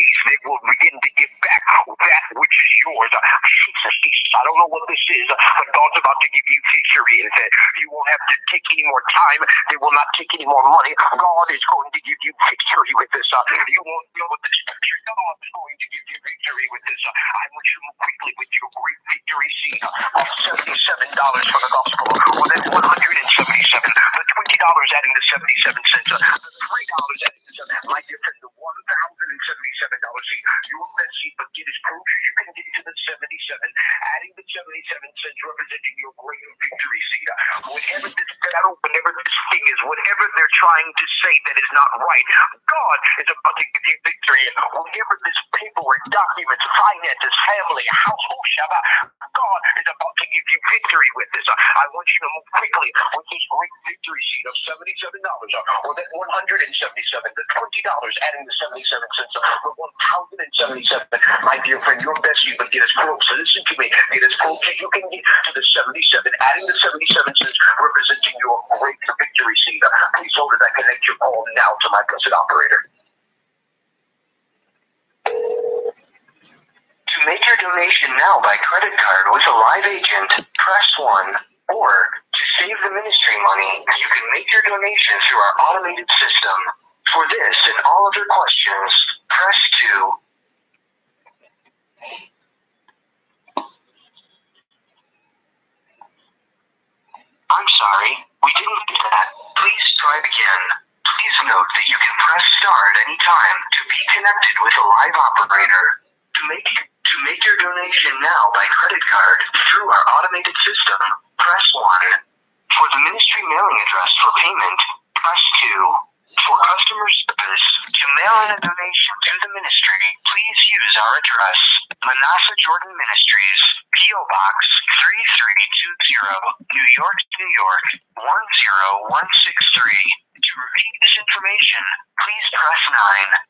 peace, they will begin to give back that which is yours. Jesus, I don't know what this is, but God's about to give you victory in that. You won't have to take any more time. They will not take any more money. God is going to give you victory with this. You won't deal with this. God is going to give you victory with this. I want you to move quickly with your great victory seed of $77 for the gospel. Well, that's 177. The $20 adding the 77 cents. The $3 adding the 7. My dear friend, the $1,077 seed. Your best seed, but get as close as you can get to the 77. Adding the 77 cents representing your great victory seed. Whatever this battle, whatever this thing is, whatever they're trying to say that is not right, God is about to give you victory. And whatever this paperwork, documents, finances, family, household, Shabbat, God is about to give you victory with this. I want you to move quickly with this great victory seed of $77, or that 177, the $20 adding the 77 cents, the 1,077. My dear friend, your best you can get as close. Listen to me. Get as close as you can get to the 77, adding the 77 cents, representing your great victory seed. Please hold it. I connect your call now to my blessed operator. To make your donation now by credit card with a live agent, press 1. Or, to save the ministry money, you can make your donation through our automated system. For this and all other questions, press 2. I'm sorry, we didn't get that. Please try again. Please note that you can press star at any time to be connected with a live operator. To make your donation now by credit card through our automated system, press 1. For the ministry mailing address for payment, press 2. For customer service, to mail in a donation to the ministry, please use our address, Manasseh Jordan Ministries, P.O. Box 3320, New York, New York 10163. To repeat this information, please press 9.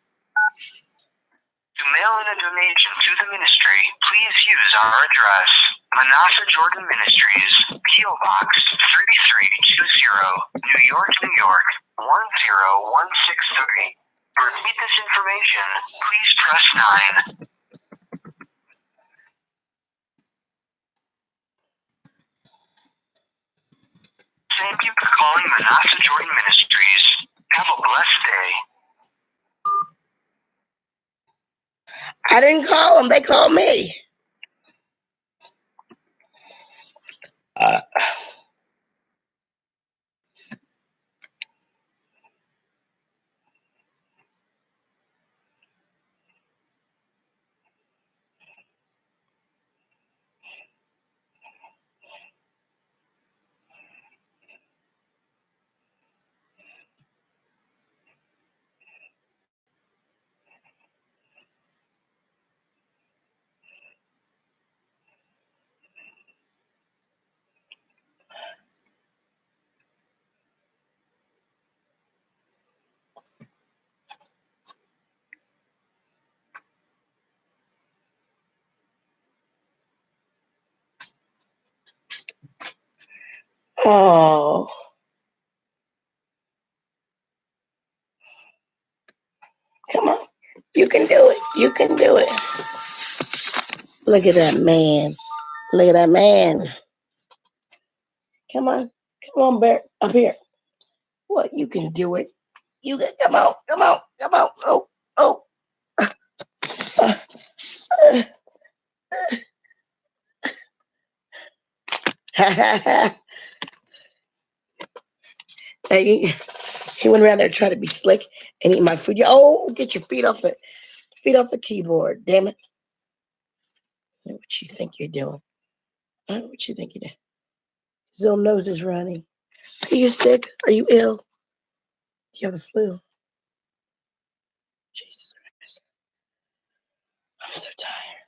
To mail in a donation to the ministry, please use our address, Manasseh Jordan Ministries, P.O. Box 3320, New York, New York 10163. To repeat this information, please press 9. Thank you for calling Manasseh Jordan Ministries. Have a blessed day. I didn't call them. They called me. Oh. Come on. You can do it. You can do it. Look at that man. Look at that man. Come on. Come on, Bear. Up here. What? You can do it. You can. Come on. Come on. Come on. Oh. Oh. Hey, he went around there trying to be slick and eat my food. Oh, get your feet off the keyboard. Damn it. What you think you're doing? What you think you're doing? His little nose is running. Are you sick? Are you ill? Do you have the flu? Jesus Christ. I'm so tired.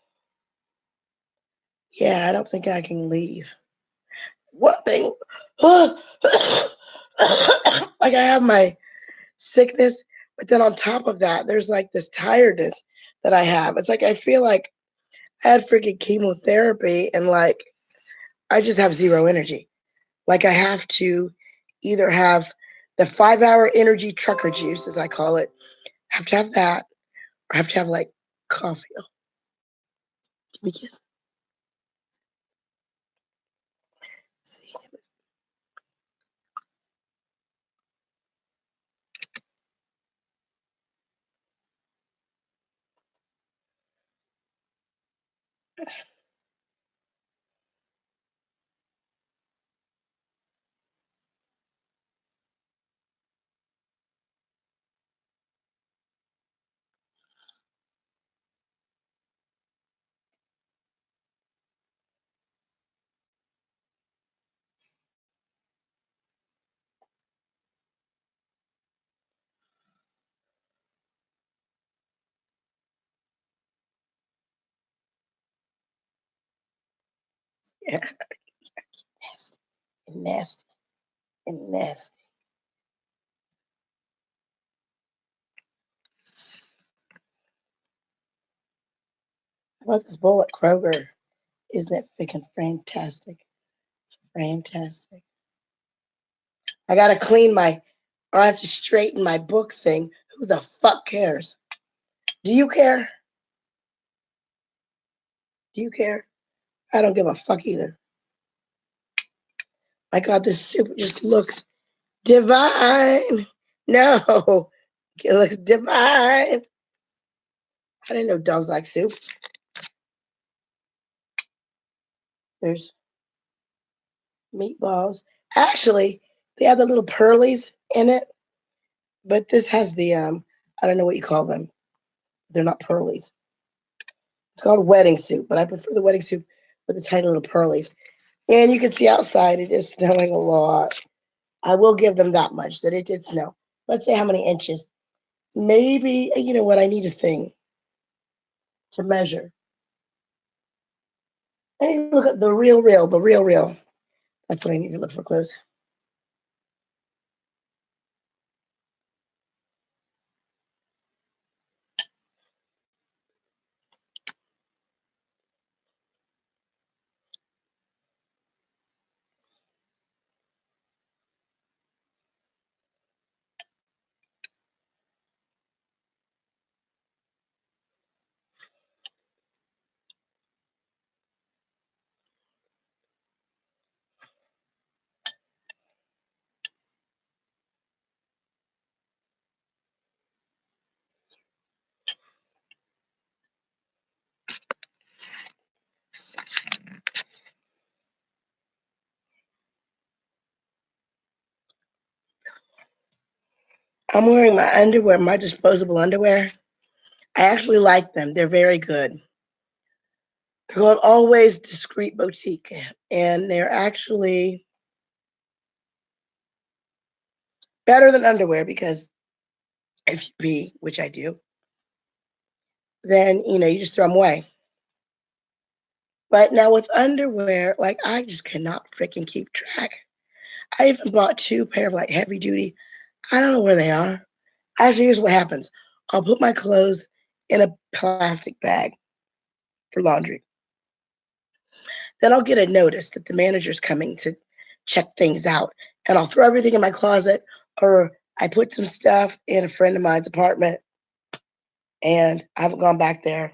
Yeah, I don't think I can leave. What thing? Like I have my sickness, but then on top of that, there's like this tiredness that I have. It's like I feel like I had freaking chemotherapy and like I just have zero energy. Like I have to either have the 5-hour energy trucker juice, as I call it. I have to have that, or I have to have like coffee. Oh, give me a kiss. See? Yeah, nasty and nasty and nasty. How about this bowl at Kroger? Isn't it freaking fantastic? Fantastic. I gotta clean my, or I have to straighten my book thing. Who the fuck cares? Do you care? Do you care? I don't give a fuck either. My God, this soup just looks divine. No, it looks divine. I didn't know dogs like soup. There's meatballs. Actually, they have the little pearlies in it, but this has the I don't know what you call them. They're not pearlies. It's called wedding soup, but I prefer the wedding soup with the tiny little pearlies. And you can see outside it is snowing a lot. I will give them that much that it did snow. Let's say how many inches. Maybe you know what I need a thing to measure. I need to look at the real, the real. That's what I need to look for close. I'm wearing my underwear, my disposable underwear. I actually like them. They're very good. They're called Always Discreet Boutique, and they're actually better than underwear because if you pee, which I do, then you just throw them away. But now with underwear, like I just cannot freaking keep track. I even bought two pair of like heavy duty. I don't know where they are. Actually, here's what happens. I'll put my clothes in a plastic bag for laundry. Then I'll get a notice that the manager's coming to check things out. And I'll throw everything in my closet, or I put some stuff in a friend of mine's apartment and I haven't gone back there.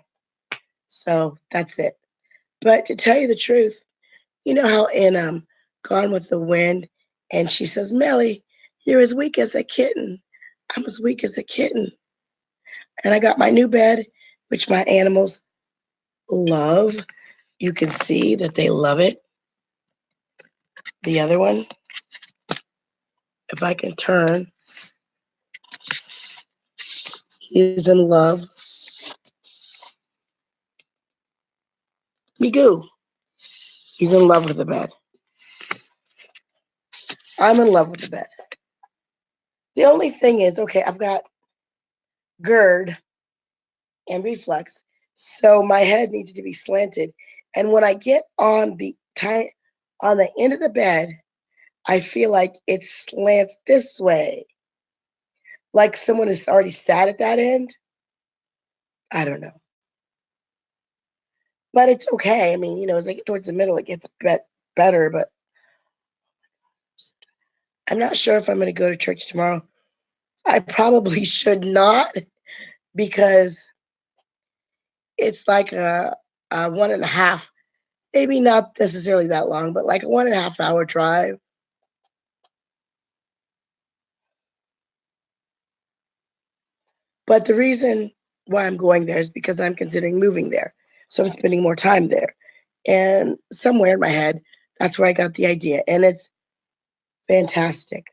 So that's it. But to tell you the truth, you know how in Gone with the Wind, and she says, Melly, you're as weak as a kitten. I'm as weak as a kitten. And I got my new bed, which my animals love. You can see that they love it. The other one, if I can turn, he's in love. Magoo, he's in love with the bed. I'm in love with the bed. The only thing is, okay, I've got GERD and reflux, so my head needs to be slanted. And when I get on the end of the bed, I feel like it slants this way, like someone has already sat at that end. I don't know, but it's okay. I mean, as I get towards the middle, it gets better. But I'm not sure if I'm going to go to church tomorrow. I probably should not because It's like a 1.5, maybe not necessarily that long, but like a 1.5 hour drive. But the reason why I'm going there is because I'm considering moving there. So I'm spending more time there. And somewhere in my head, that's where I got the idea. And it's fantastic.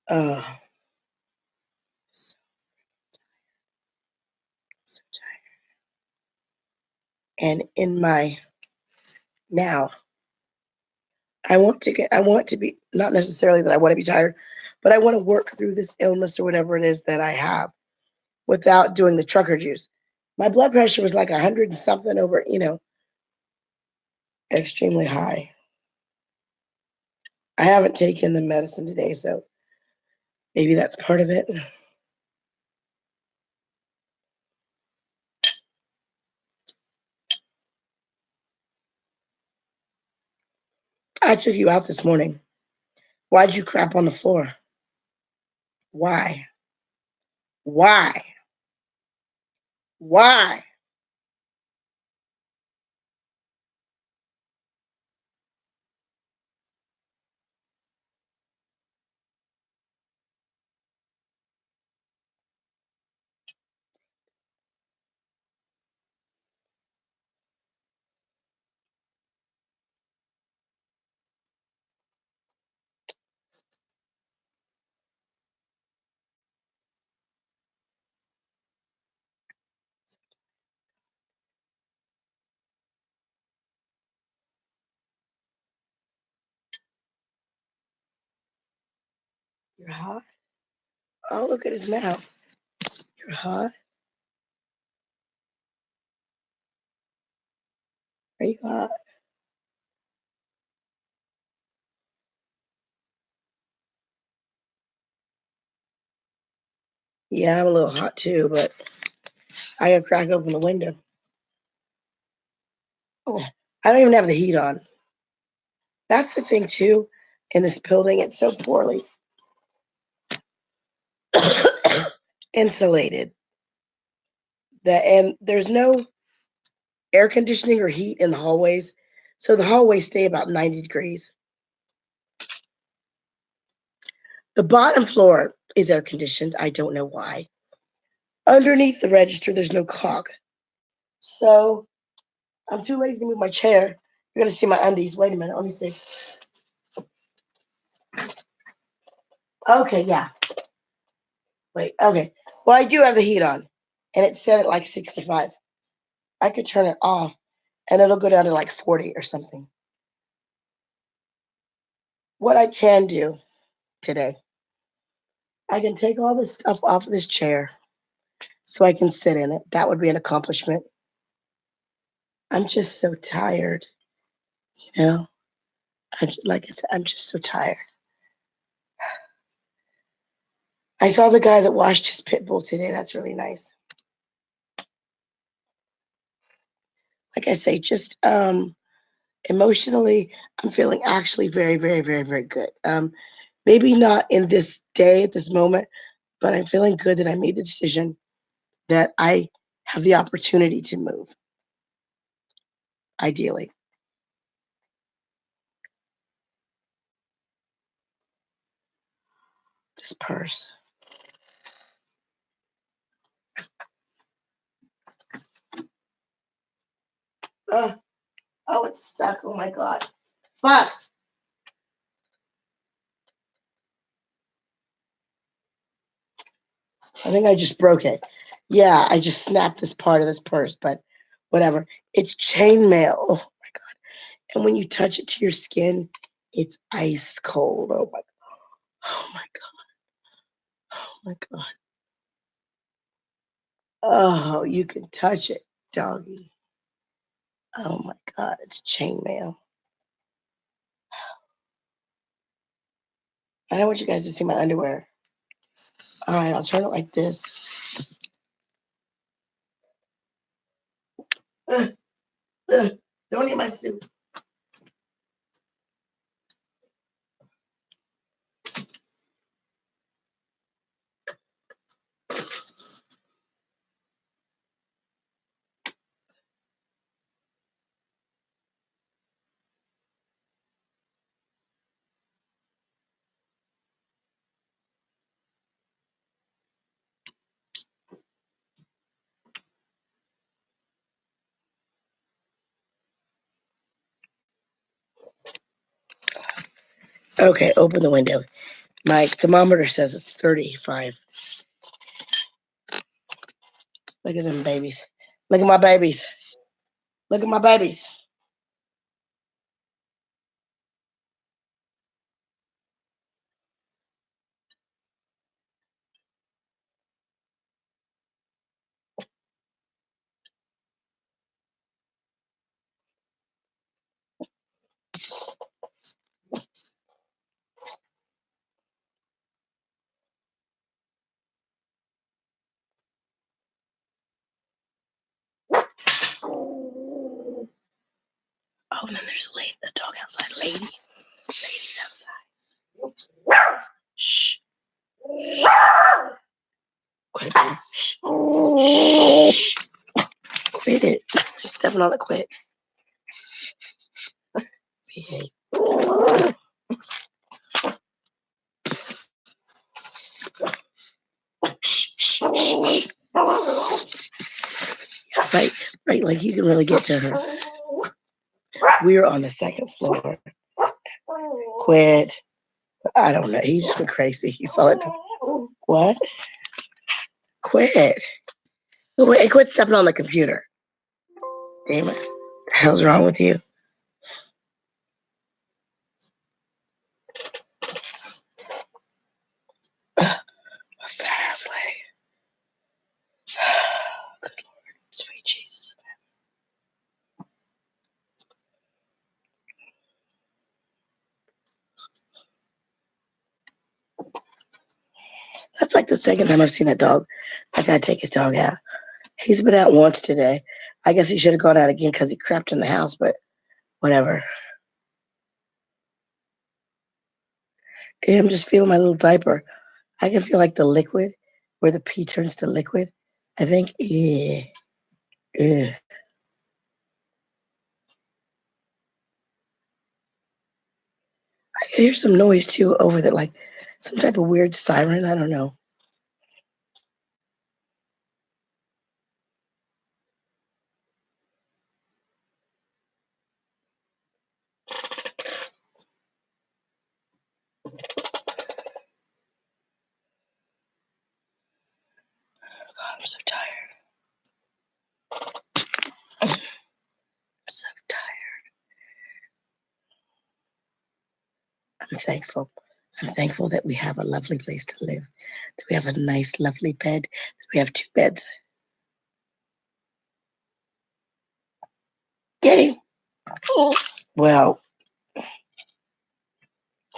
Uh, so, so tired. And in my now, I want to be, not necessarily that I want to be tired, but I want to work through this illness or whatever it is that I have without doing the trucker juice. My blood pressure was like 100 and something over, extremely high. I haven't taken the medicine today, so maybe that's part of it. I took you out this morning. Why'd you crap on the floor? Why? Why? Why? You're hot? Oh, look at his mouth. You're hot? Are you hot? Yeah, I'm a little hot too, but I gotta crack open the window. Oh, I don't even have the heat on. That's the thing too. In this building, it's so poorly insulated that, and there's no air conditioning or heat in the hallways, so the hallways stay about 90 degrees. The bottom floor is air conditioned. I don't know why. Underneath the register, there's no caulk, so I'm too lazy to move my chair. You're gonna see my undies. Wait a minute. Let me see. Okay, yeah. Wait. Okay. Well, I do have the heat on, and it's set at like 65. I could turn it off, and it'll go down to like 40 or something. What I can do today, I can take all this stuff off of this chair so I can sit in it. That would be an accomplishment. I'm just so tired, you know. Like I said, I'm just so tired. I saw the guy that washed his pit bull today. That's really nice. Like I say, just emotionally, I'm feeling actually very, very, very, very good. Maybe not in this day at this moment, but I'm feeling good that I made the decision that I have the opportunity to move. Ideally, this purse. Uh, oh, it's stuck. Oh my god. Fuck. I think I just broke it. Yeah, I just snapped this part of this purse, but whatever. It's chainmail. Oh my god. And when you touch it to your skin, it's ice cold. Oh my god. Oh my god. Oh, you can touch it, doggy. Oh my God, it's chainmail. I don't want you guys to see my underwear. All right, I'll turn it like this. Uh, don't eat my soup. Okay, open the window. My thermometer says it's 35. Look at them babies. Look at my babies. Look at my babies. Oh, and then there's a dog outside. Lady's outside. Shh. Quit it. Shh. Quit it. You're stepping on the quit. Behave. Shh, shh, shh, shh. Right, right, like you can really get to her. We're on the second floor. Quit. I don't know. He just went crazy. He saw it. What? Quit. Wait, quit stepping on the computer. Damn it. The hell's wrong with you? A fat ass leg. Good Lord. Sweet Jesus. That's like the second time I've seen that dog. I gotta take his dog out. He's been out once today. I guess he should have gone out again because he crept in the house, but whatever. I'm just feeling my little diaper. I can feel like the liquid where the pee turns to liquid. I think, yeah. Ugh. I can hear some noise too over there, like some type of weird siren. I don't know. God, I'm so tired. I'm so tired. I'm thankful. I'm thankful that we have a lovely place to live, that we have a nice, lovely bed, that we have two beds. Get him. Well,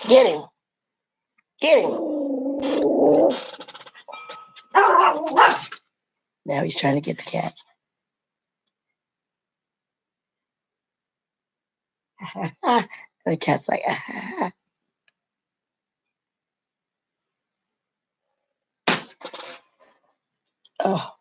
get him. Get him. Now he's trying to get the cat. The cat's like, oh.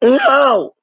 No.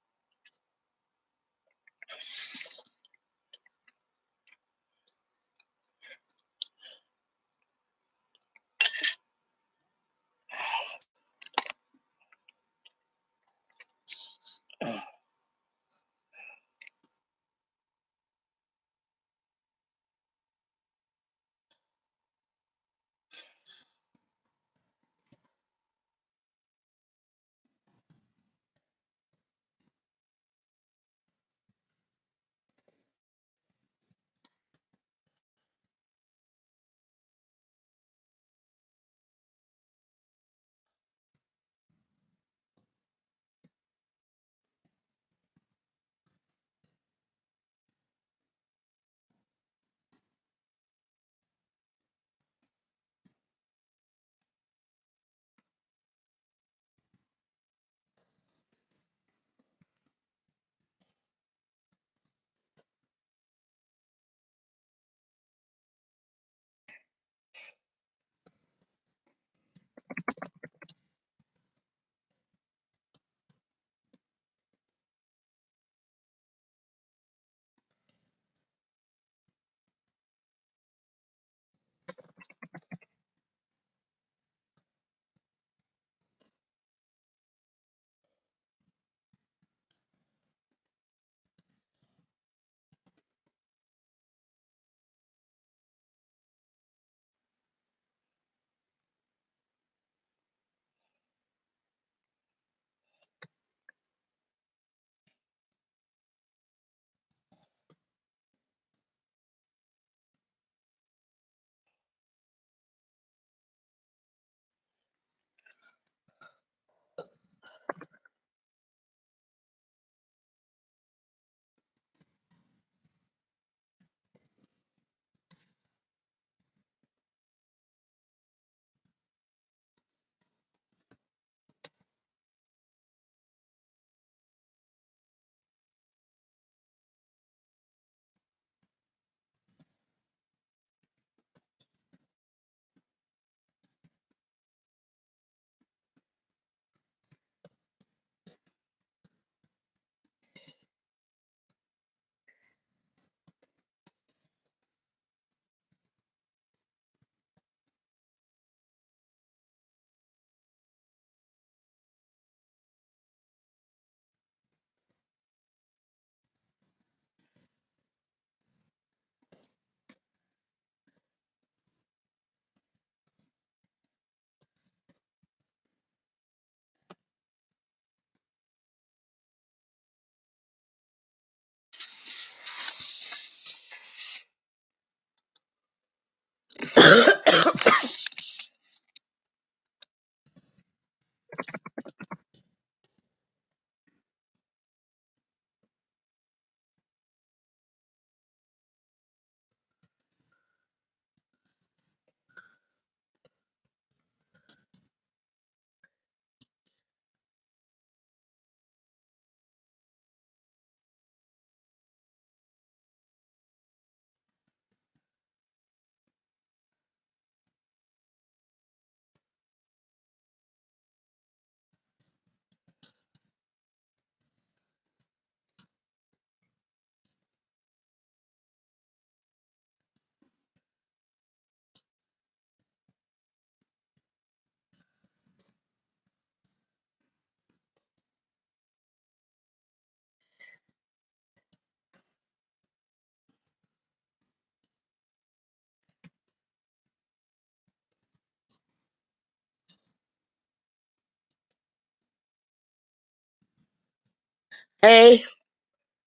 Hey,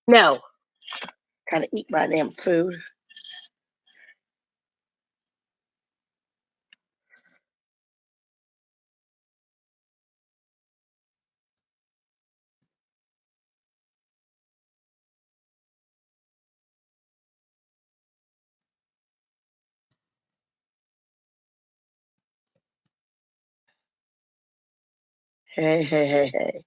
no. Gotta eat my damn food. Hey, hey, hey, hey.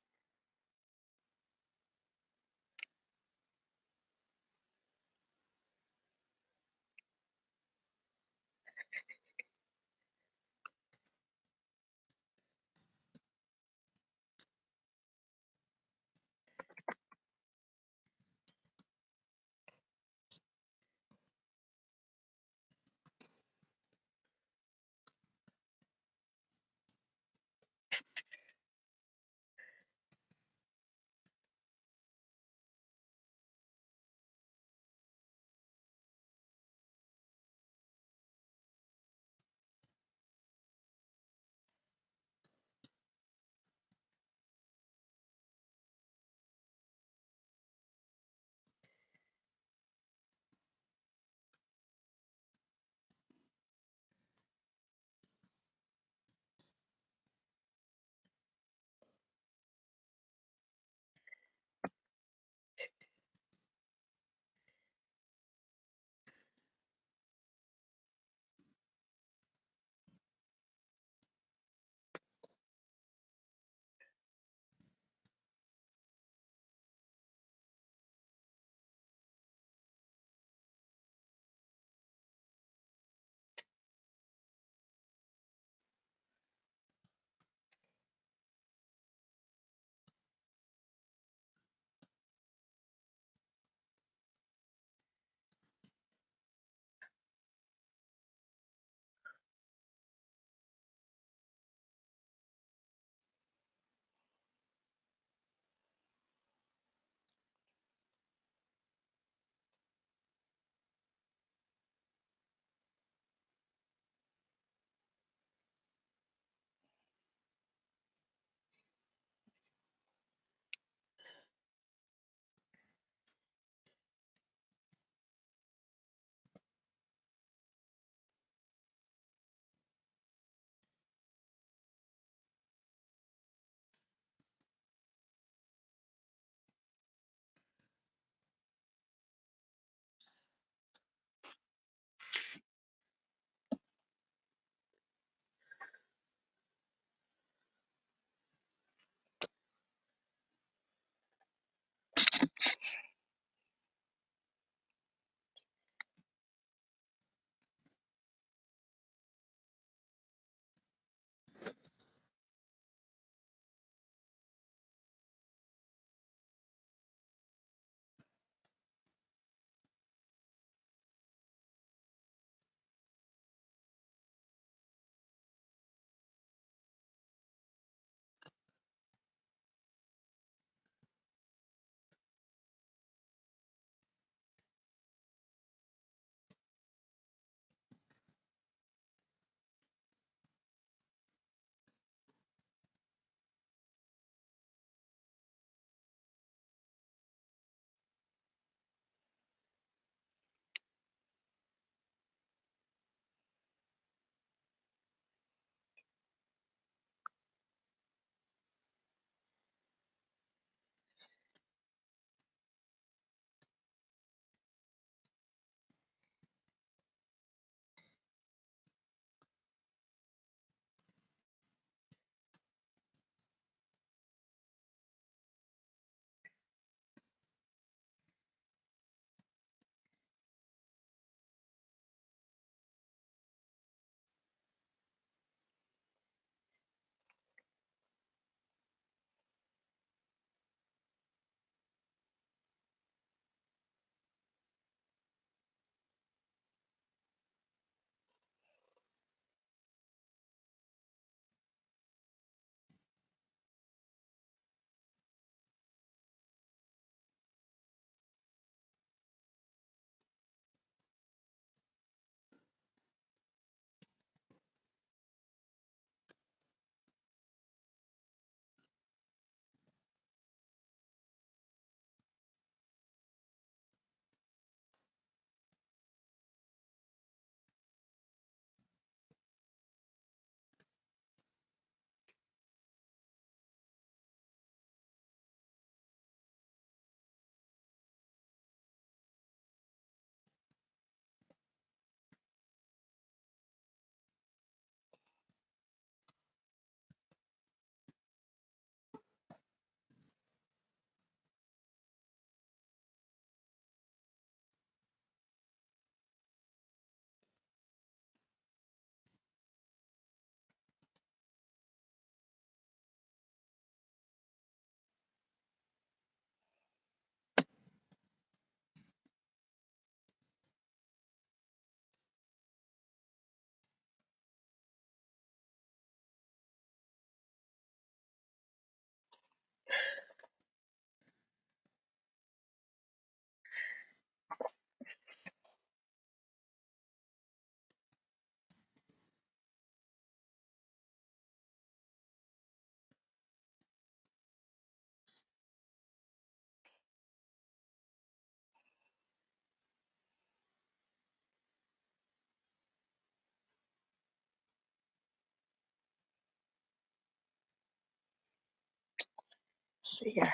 see here.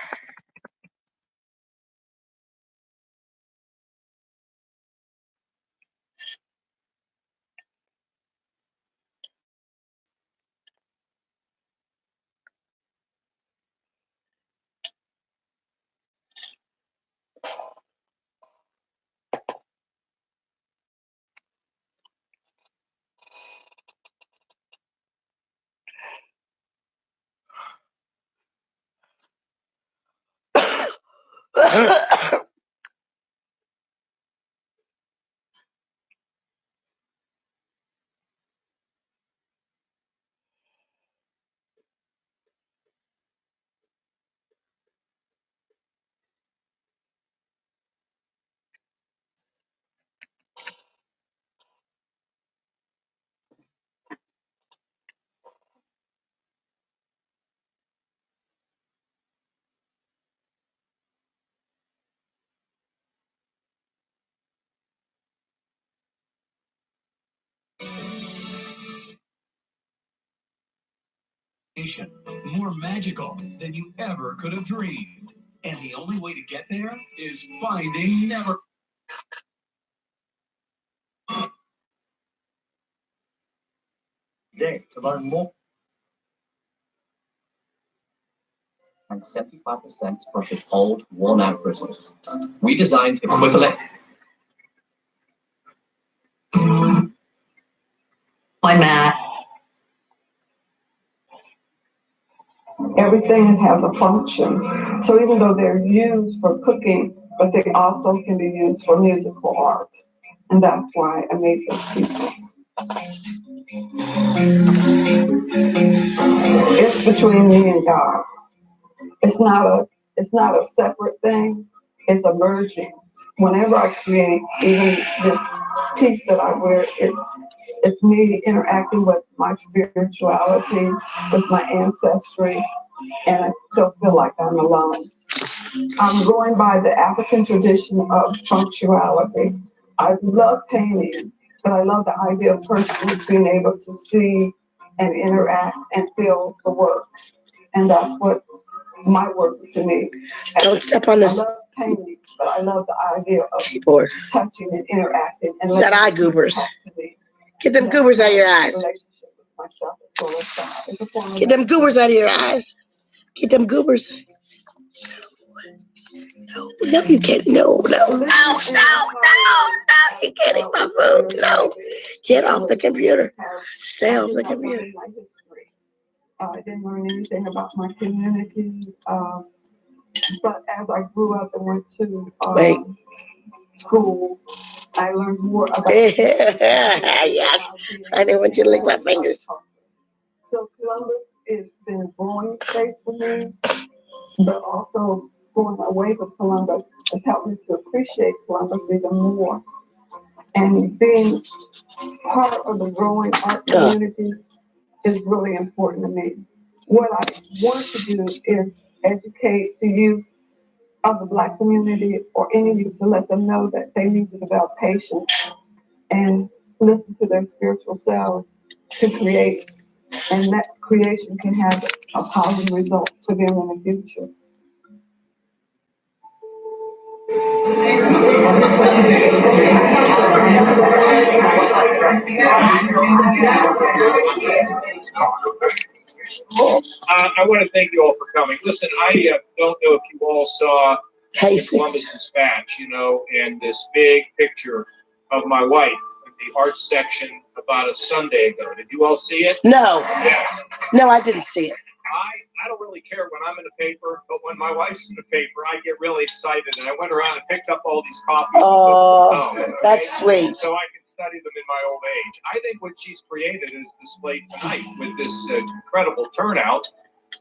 More magical than you ever could have dreamed. And the only way to get there is finding Never. Today, to learn more. And 75% versus old, worn-out bristles. We designed equivalent. Hi, Matt. Everything has a function. So even though they're used for cooking, but they also can be used for musical art. And that's why I made those pieces. It's between me and God. It's not a separate thing. It's a merging. Whenever I create, even this piece that I wear, it's me interacting with my spirituality, with my ancestry, and I don't feel like I'm alone. I'm going by the African tradition of punctuality. I love painting, but I love the idea of personally being able to see and interact and feel the work. And that's what my work is to me. Don't step on this. I love painting, but I love the idea of keyboard. touching and interacting. And That eye goobers. Get them goobers out of your eyes. Get them goobers out of your eyes. Get them goobers. No, you can't. No, you can't eat my food. No, get off the computer. Stay off the computer. I didn't learn anything about my community, but as I grew up and went to school, I learned more about. Yeah, I didn't want you to lick my fingers. So Columbus has been a growing space for me, but also going away from Columbus has helped me to appreciate Columbus even more. And being part of the growing art community is really important to me. What I want to do is educate the youth of the Black community or any youth to let them know that they need to develop patience and listen to their spiritual selves to create, and that creation can have a positive result for them in the future. I want to thank you all for coming. Listen, I don't know if you all saw the Columbus Dispatch, and this big picture of my wife in the arts section about a Sunday ago. Did you all see it? No. Yeah. No, I didn't see it. I don't really care when I'm in the paper, but when my wife's in the paper, I get really excited. And I went around and picked up all these copies. Oh, that's sweet. So I can study them in my old age. I think what she's created is displayed tonight with this incredible turnout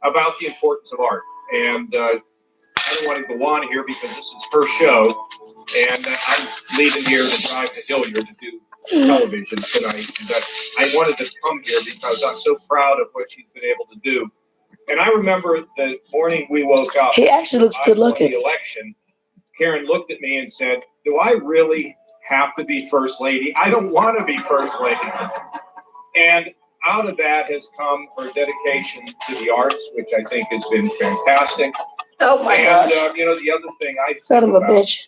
about the importance of art. And I don't want to go on here because this is her show. And I'm leaving here to drive to Hilliard to do television tonight. And I wanted to come here because I'm so proud of what she's been able to do. And I remember the morning we woke up. He actually looks good looking. The election, Karen looked at me and said, "Do I really have to be first lady? I don't want to be first lady." And out of that has come her dedication to the arts, which I think has been fantastic. Oh my And gosh. the other thing I Son of think a about, bitch.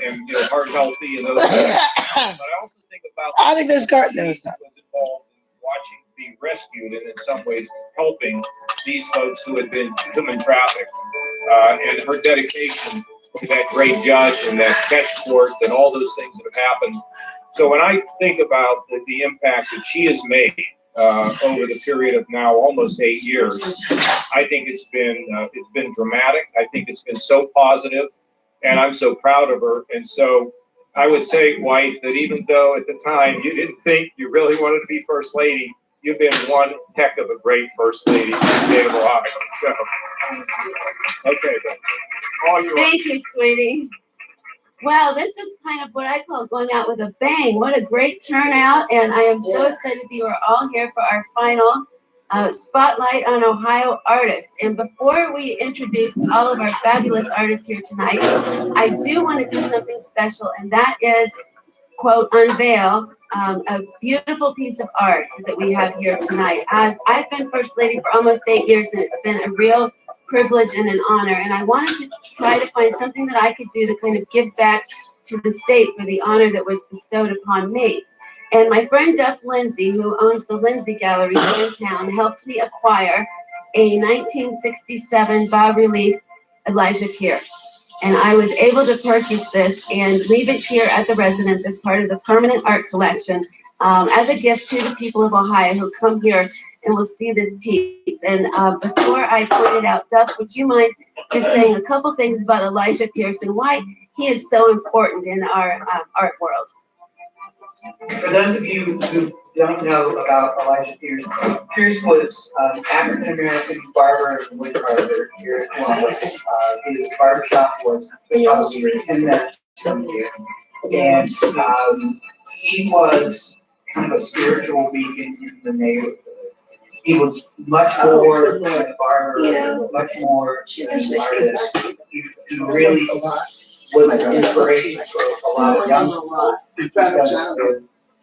and heart healthy and those things. But I also think about I think there's that no, she it's not. was involved in watching being rescued and in some ways helping these folks who had been human trafficked. And her dedication to that great judge and that catch court and all those things that have happened. So when I think about the impact that she has made over the period of now almost 8 years, I think it's been dramatic. I think it's been so positive, and I'm so proud of her. And so I would say, wife, that even though at the time you didn't think you really wanted to be First Lady, you've been one heck of a great First Lady in the state of Ohio. So, okay, all yours. Thank you, sweetie. Well, this is kind of what I call going out with a bang. What a great turnout, and I am so excited that you are all here for our final Spotlight on Ohio Artists. And before we introduce all of our fabulous artists here tonight, I do want to do something special, and that is, quote, unveil a beautiful piece of art that we have here tonight. I've been First Lady for almost 8 years, and it's been a real privilege and an honor. And I wanted to try to find something that I could do to kind of give back to the state for the honor that was bestowed upon me. And my friend Duff Lindsay, who owns the Lindsay Gallery here in town, helped me acquire a 1967 bas-relief Elijah Pierce. And I was able to purchase this and leave it here at the residence as part of the permanent art collection as a gift to the people of Ohio who come here and will see this piece. And before I point it out, Duff, would you mind just saying a couple things about Elijah Pierce and why he is so important in our art world? For those of you who don't know about Elijah Pierce, Pierce was an African-American barber and wood carver here in Columbus. His barbershop was probably 10 minutes from here. And he was kind of a spiritual beacon in the neighborhood. He was much more than a barber, much more than an artist. He really was an inspiration for a lot of young people because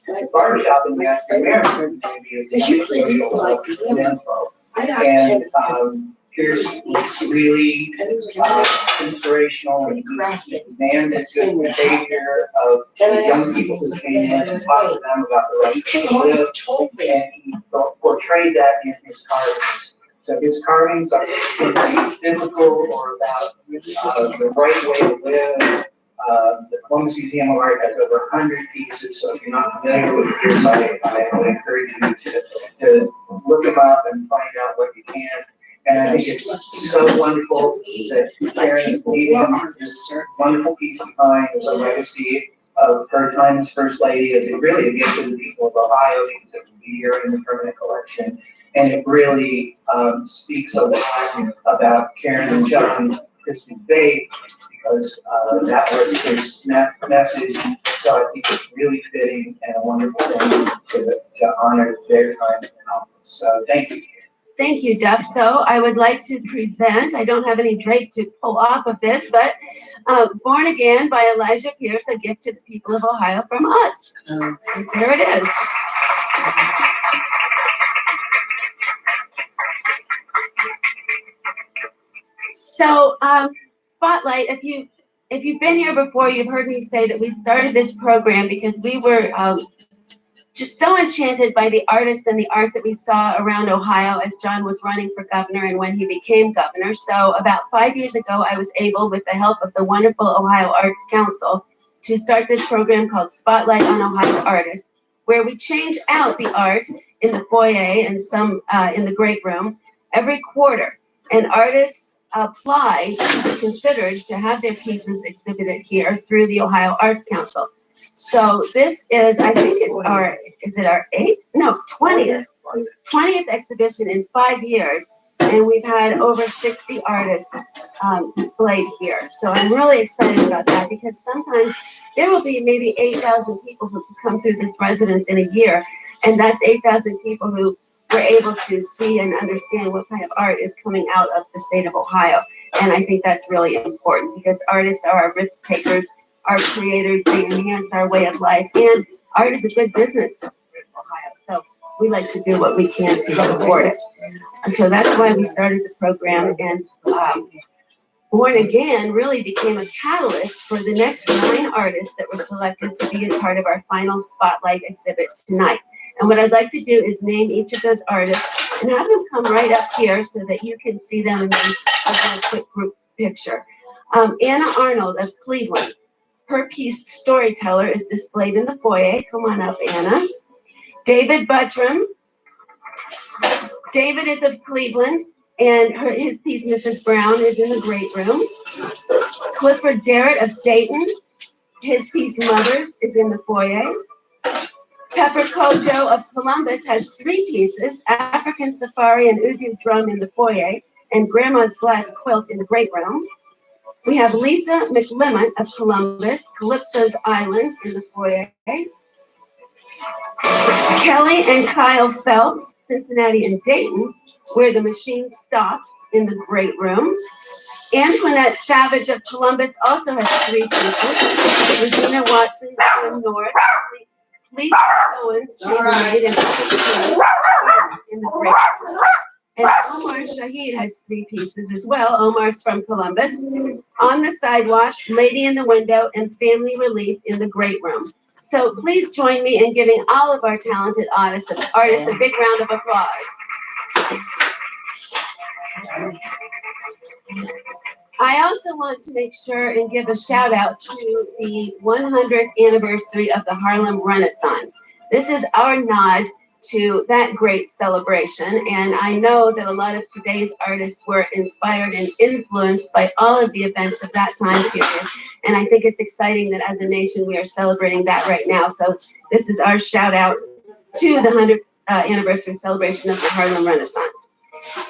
the barbershop in the African-American community is usually like info. And Pierce was really inspirational and demanded good behavior of the young people who came in and talked to them about the right way to live. And he portrayed that in his carvings. So his carvings are biblical or about the right way to live. The Columbus Museum of Art has over 100 pieces, so if you're not familiar with Pierce, I would encourage you to look them up and find out what you can. And I think it's so wonderful that Karen is leaving this wonderful piece of time as a legacy of her time as First Lady, as really a gift to the people of Ohio because it will be here in the permanent collection. And it really speaks a lot about Karen and John's Christian faith because that was his message. So I think it's really fitting and a wonderful thing to honor their time in office. So thank you. Thank you, Duff. So I would like to present, I don't have any drape to pull off of this, but Born Again by Elijah Pierce, a gift to the people of Ohio from us. And there it is. So Spotlight, if you've been here before, you've heard me say that we started this program because we were just so enchanted by the artists and the art that we saw around Ohio as John was running for governor and when he became governor. So about 5 years ago, I was able, with the help of the wonderful Ohio Arts Council, to start this program called Spotlight on Ohio Artists, where we change out the art in the foyer and some in the great room every quarter. And artists apply to be considered to have their pieces exhibited here through the Ohio Arts Council. So this is, I think it's our 20th exhibition in 5 years. And we've had over 60 artists displayed here. So I'm really excited about that because sometimes there will be maybe 8,000 people who come through this residence in a year. And that's 8,000 people who were able to see and understand what kind of art is coming out of the state of Ohio. And I think that's really important because artists are our risk takers, our creators, they enhance our way of life, and art is a good business in Ohio. So we like to do what we can to support it. And so that's why we started the program. And Born Again really became a catalyst for the next 9 artists that were selected to be a part of our final spotlight exhibit tonight. And what I'd like to do is name each of those artists and have them come right up here so that you can see them and then I'll do a quick group picture. Anna Arnold of Cleveland. Her piece, Storyteller, is displayed in the foyer. Come on up, Anna. David Buttram. David is of Cleveland, and his piece, Mrs. Brown, is in the great room. Clifford Darrett of Dayton. His piece, Mothers, is in the foyer. Pepper Kojo of Columbus has 3 pieces, African Safari and Udu Drum in the foyer, and Grandma's Glass Quilt in the great room. We have Lisa McLemmon of Columbus, Calypso's Island in the foyer. Kelly and Kyle Phelps, Cincinnati and Dayton, Where the Machine Stops in the great room. Antoinette Savage of Columbus also has 3 pieces. Regina Watson from North, Lisa Owens, Chamberlain, in the great room. And Omar Shahid has 3 pieces as well. Omar's from Columbus. On the Sidewalk, Lady in the Window, and Family Relief in the great room. So please join me in giving all of our talented artists a big round of applause. I also want to make sure and give a shout out to the 100th anniversary of the Harlem Renaissance. This is our nod to that great celebration, and I know that a lot of today's artists were inspired and influenced by all of the events of that time period, and I think it's exciting that as a nation we are celebrating that right now. So this is our shout out to the 100th anniversary celebration of the Harlem Renaissance.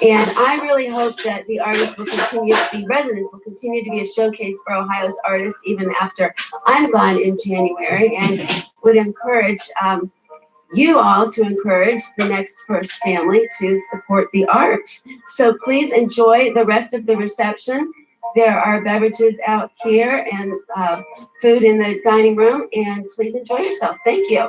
And I really hope that the artists will continue, the residents will continue to be a showcase for Ohio's artists even after I'm gone in January, and would encourage you all to encourage the Next First family to support the arts. So please enjoy the rest of the reception. There are beverages out here and food in the dining room, and please enjoy yourself. Thank you.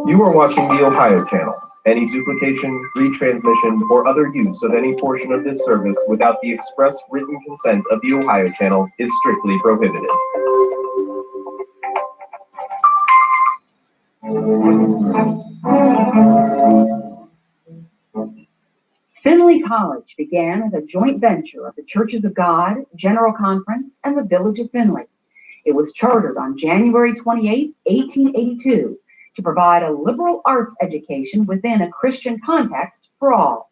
You are watching the Ohio Channel. Any duplication, retransmission, or other use of any portion of this service without the express written consent of the Ohio Channel is strictly prohibited. Findlay College began as a joint venture of the Churches of God, General Conference, and the Village of Findlay. It was chartered on January 28, 1882, to provide a liberal arts education within a Christian context for all.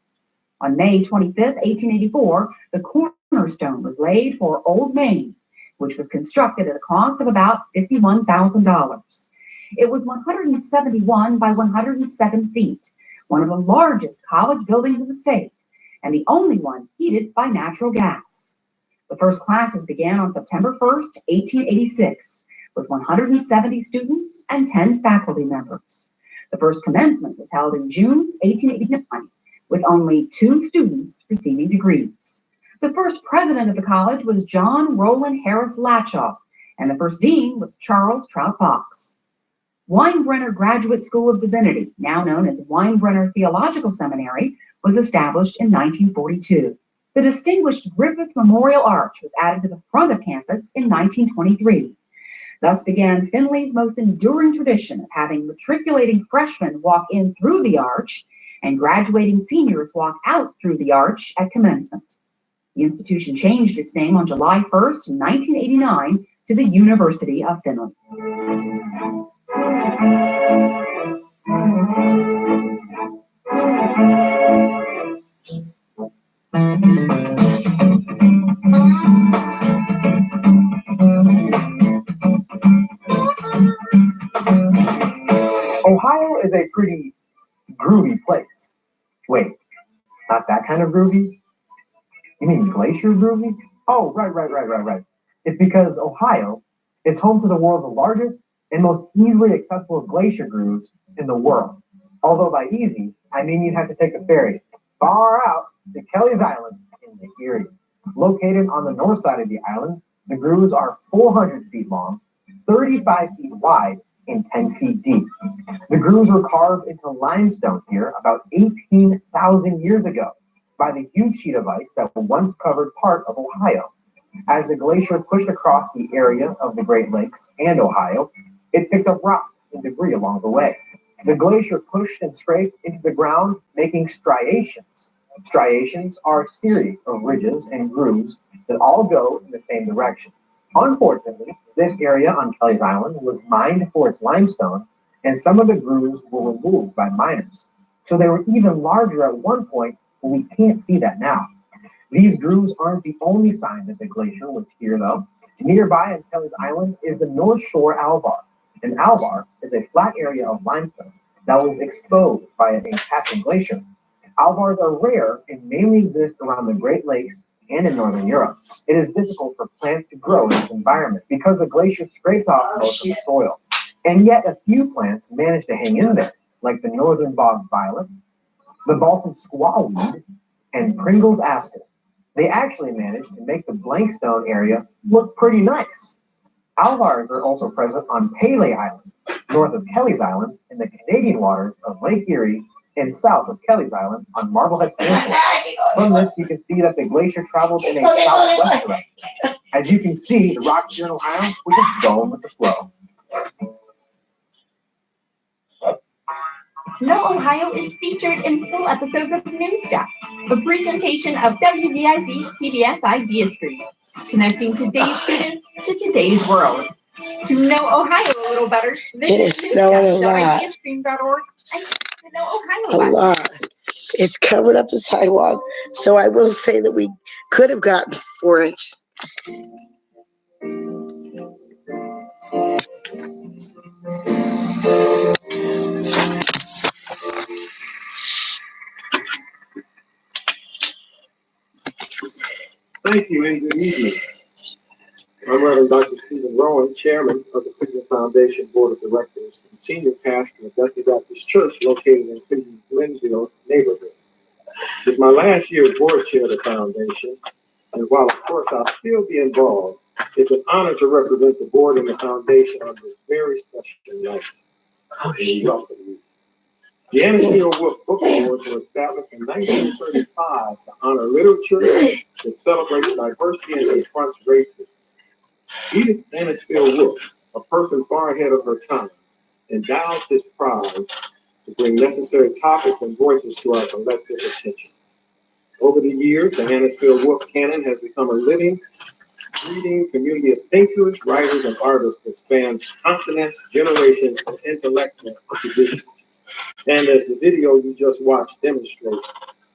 On May 25, 1884, the cornerstone was laid for Old Main, which was constructed at a cost of about $51,000. It was 171 by 107 feet, one of the largest college buildings in the state, and the only one heated by natural gas. The first classes began on September 1st, 1886, with 170 students and 10 faculty members. The first commencement was held in June 1889, with only 2 students receiving degrees. The first president of the college was John Rowland Harris Latchaw, and the first dean was Charles Trout Fox. Weinbrenner Graduate School of Divinity, now known as Weinbrenner Theological Seminary, was established in 1942. The distinguished Griffith Memorial Arch was added to the front of campus in 1923. Thus began Findlay's most enduring tradition of having matriculating freshmen walk in through the arch and graduating seniors walk out through the arch at commencement. The institution changed its name on July 1st, 1989 to the University of Findlay. Ohio is a pretty groovy place. Wait, not that kind of groovy? You mean glacier groovy? Oh, right. It's because Ohio is home to the world's largest and most easily accessible glacier grooves in the world. Although by easy, I mean you'd have to take a ferry far out to Kelly's Island in the Erie. Located on the north side of the island, the grooves are 400 feet long, 35 feet wide, and 10 feet deep. The grooves were carved into limestone here about 18,000 years ago by the huge sheet of ice that once covered part of Ohio. As the glacier pushed across the area of the Great Lakes and Ohio, it picked up rocks and debris along the way. The glacier pushed and scraped into the ground, making striations. Striations are a series of ridges and grooves that all go in the same direction. Unfortunately, this area on Kelly's Island was mined for its limestone, and some of the grooves were removed by miners. So they were even larger at one point, but we can't see that now. These grooves aren't the only sign that the glacier was here, though. Nearby on Kelly's Island is the North Shore Alvar. An alvar is a flat area of limestone that was exposed by a passing glacier. Alvars are rare and mainly exist around the Great Lakes and in Northern Europe. It is difficult for plants to grow in this environment because the glacier scraped off most of the soil. And yet a few plants managed to hang in there, like the Northern Bog Violet, the Balsam Squawweed, and Pringle's Aster. They actually managed to make the Blankstone area look pretty nice. Alvars are also present on Pele Island, north of Kelly's Island, in the Canadian waters of Lake Erie, and south of Kelly's Island on Marblehead Peninsula. From this, you can see that the glacier traveled in a southwest direction. As you can see, the rocks here in Ohio were just going with the flow. Know Ohio is featured in full episodes of News Jack, a presentation of WVIC PBS Idea Stream, connecting today's students to today's world. To know Ohio a little better, visit newsjack.ideastream.org and to know Ohio a lot. It's covered up the sidewalk, so I will say that we could have gotten 4 inches. Thank you and good evening. I'm Reverend Dr. Stephen Rowan, Chairman of the Cleveland Foundation Board of Directors and Senior Pastor of Bethany Baptist Church located in Cleveland's Glenville neighborhood. It's my last year as board chair of the foundation, and while of course I'll still be involved, it's an honor to represent the board and the foundation on this very special night. Welcome you. The Annisfield Book Awards were established in 1935 to honor literature that celebrates diversity and confronts racism. Edith Annisfield Wood, a person far ahead of her time, endows this prize to bring necessary topics and voices to our collective attention. Over the years, the Annisfield Wood canon has become a living, breathing community of thinkers, writers, and artists that spans continents, generations, and intellectual traditions. And as the video you just watched demonstrates,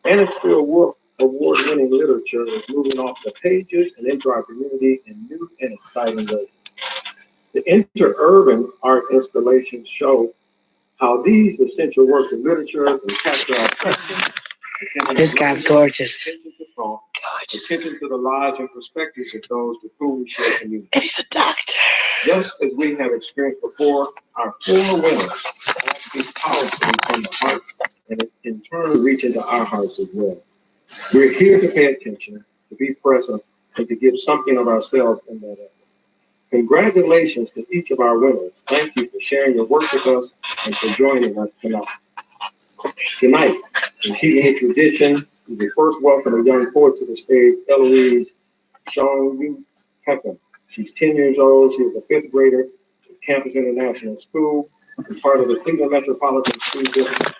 Annisfield Wood award-winning literature is moving off the pages and into our community in new and exciting ways. The interurban art installations show how these essential works of literature can capture our attention. This guy's gorgeous. Attention to the lives and perspectives of those with whom we share community. And he's a doctor. Just as we have experienced before, our 4 winners all speak powerfully from the heart and in turn reach into our hearts as well. We're here to pay attention, to be present, and to give something of ourselves in that effort. Congratulations to each of our winners. Thank you for sharing your work with us and for joining us tonight. Tonight, in keeping a tradition, we will first welcome a young poet to the stage, Eloise Sean Peckham. She's 10 years old. She is a fifth grader at Campus International School and part of the Cleveland Metropolitan School District.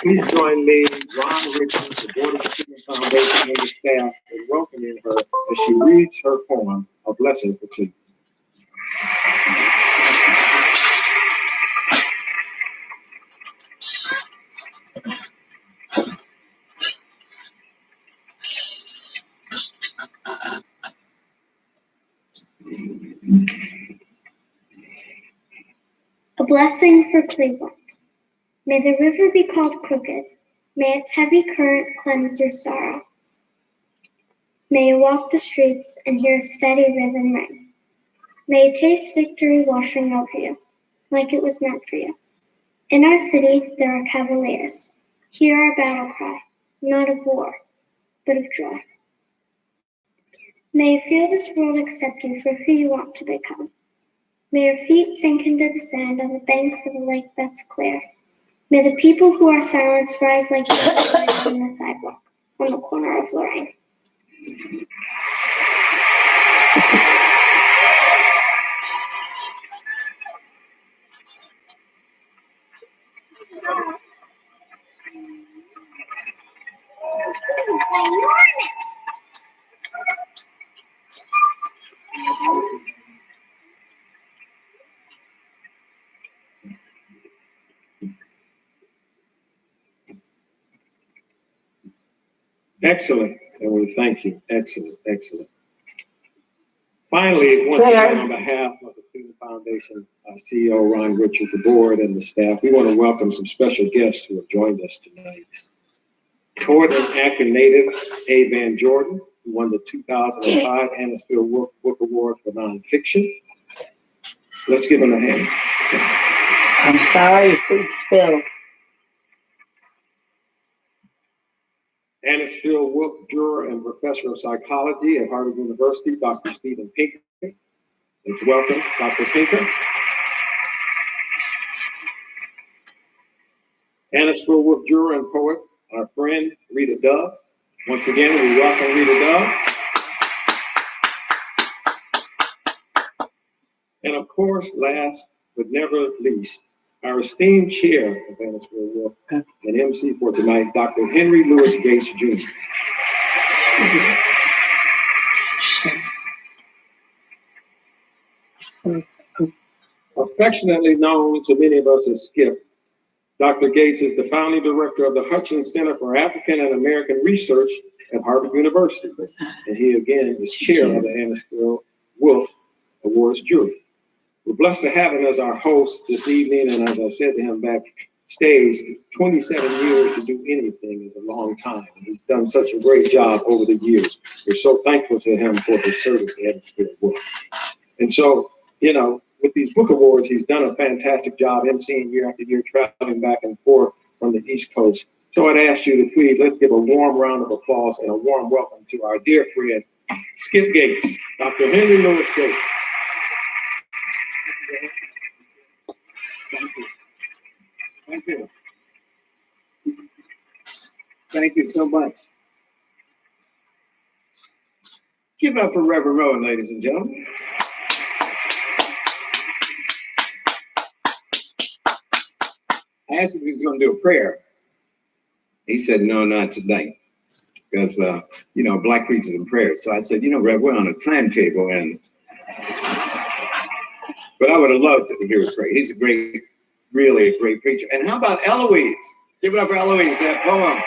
Please join me, Ron Richards, the Board of the Cleveland Foundation, and the staff in welcoming her as she reads her poem, A Blessing for Cleveland. A blessing for Cleveland. May the river be called crooked. May its heavy current cleanse your sorrow. May you walk the streets and hear a steady rhythm ring. May you taste victory washing over you, like it was meant for you. In our city, there are cavaliers. Hear our battle cry, not of war, but of joy. May you feel this world accept you for who you want to become. May your feet sink into the sand on the banks of a lake that's clear. May the people who are silenced rise like butterflies on the sidewalk on the corner of Lorraine. Excellent, and we thank you. Excellent, excellent. Finally, once again, on behalf of the Cleveland Foundation CEO Ron Richard, the board, and the staff, we want to welcome some special guests who have joined us tonight. Poet and Akron native A. Van Jordan, who won the 2005 Anisfield Book Award for nonfiction. Let's give him a hand. I'm sorry, food spill. Anisfield Wolf Juror and Professor of Psychology at Harvard University, Dr. Steven Pinker. Let's welcome Dr. Pinker. Anisfield Wolf Juror and poet, our friend Rita Dove. Once again, we welcome Rita Dove. And of course, last but never least, our esteemed chair of Anisfield Wolf and MC for tonight, Dr. Henry Louis Gates, Jr. Affectionately known to many of us as Skip, Dr. Gates is the founding director of the Hutchins Center for African and American Research at Harvard University. And he again is chair of the Anisfield Wolf Awards jury. We're blessed to have him as our host this evening, and as I said to him backstage, 27 years to do anything is a long time. And he's done such a great job over the years. We're so thankful to him for his service to Anisfield Wolf. And so, you know, with these book awards, he's done a fantastic job emceeing year after year, traveling back and forth from the East Coast. So I'd ask you to please, let's give a warm round of applause and a warm welcome to our dear friend, Skip Gates, Dr. Henry Louis Gates. Thank you. Thank you. Thank you so much. Give it up for Reverend Rowan, ladies and gentlemen. I asked him if he was going to do a prayer. He said, no, not tonight. Because, you know, Black preachers and prayers. So I said, you know, Rev, we're on a timetable. But I would have loved to hear his prayer. He's a great, really a great preacher. And how about Eloise? Give it up for Eloise, that poem.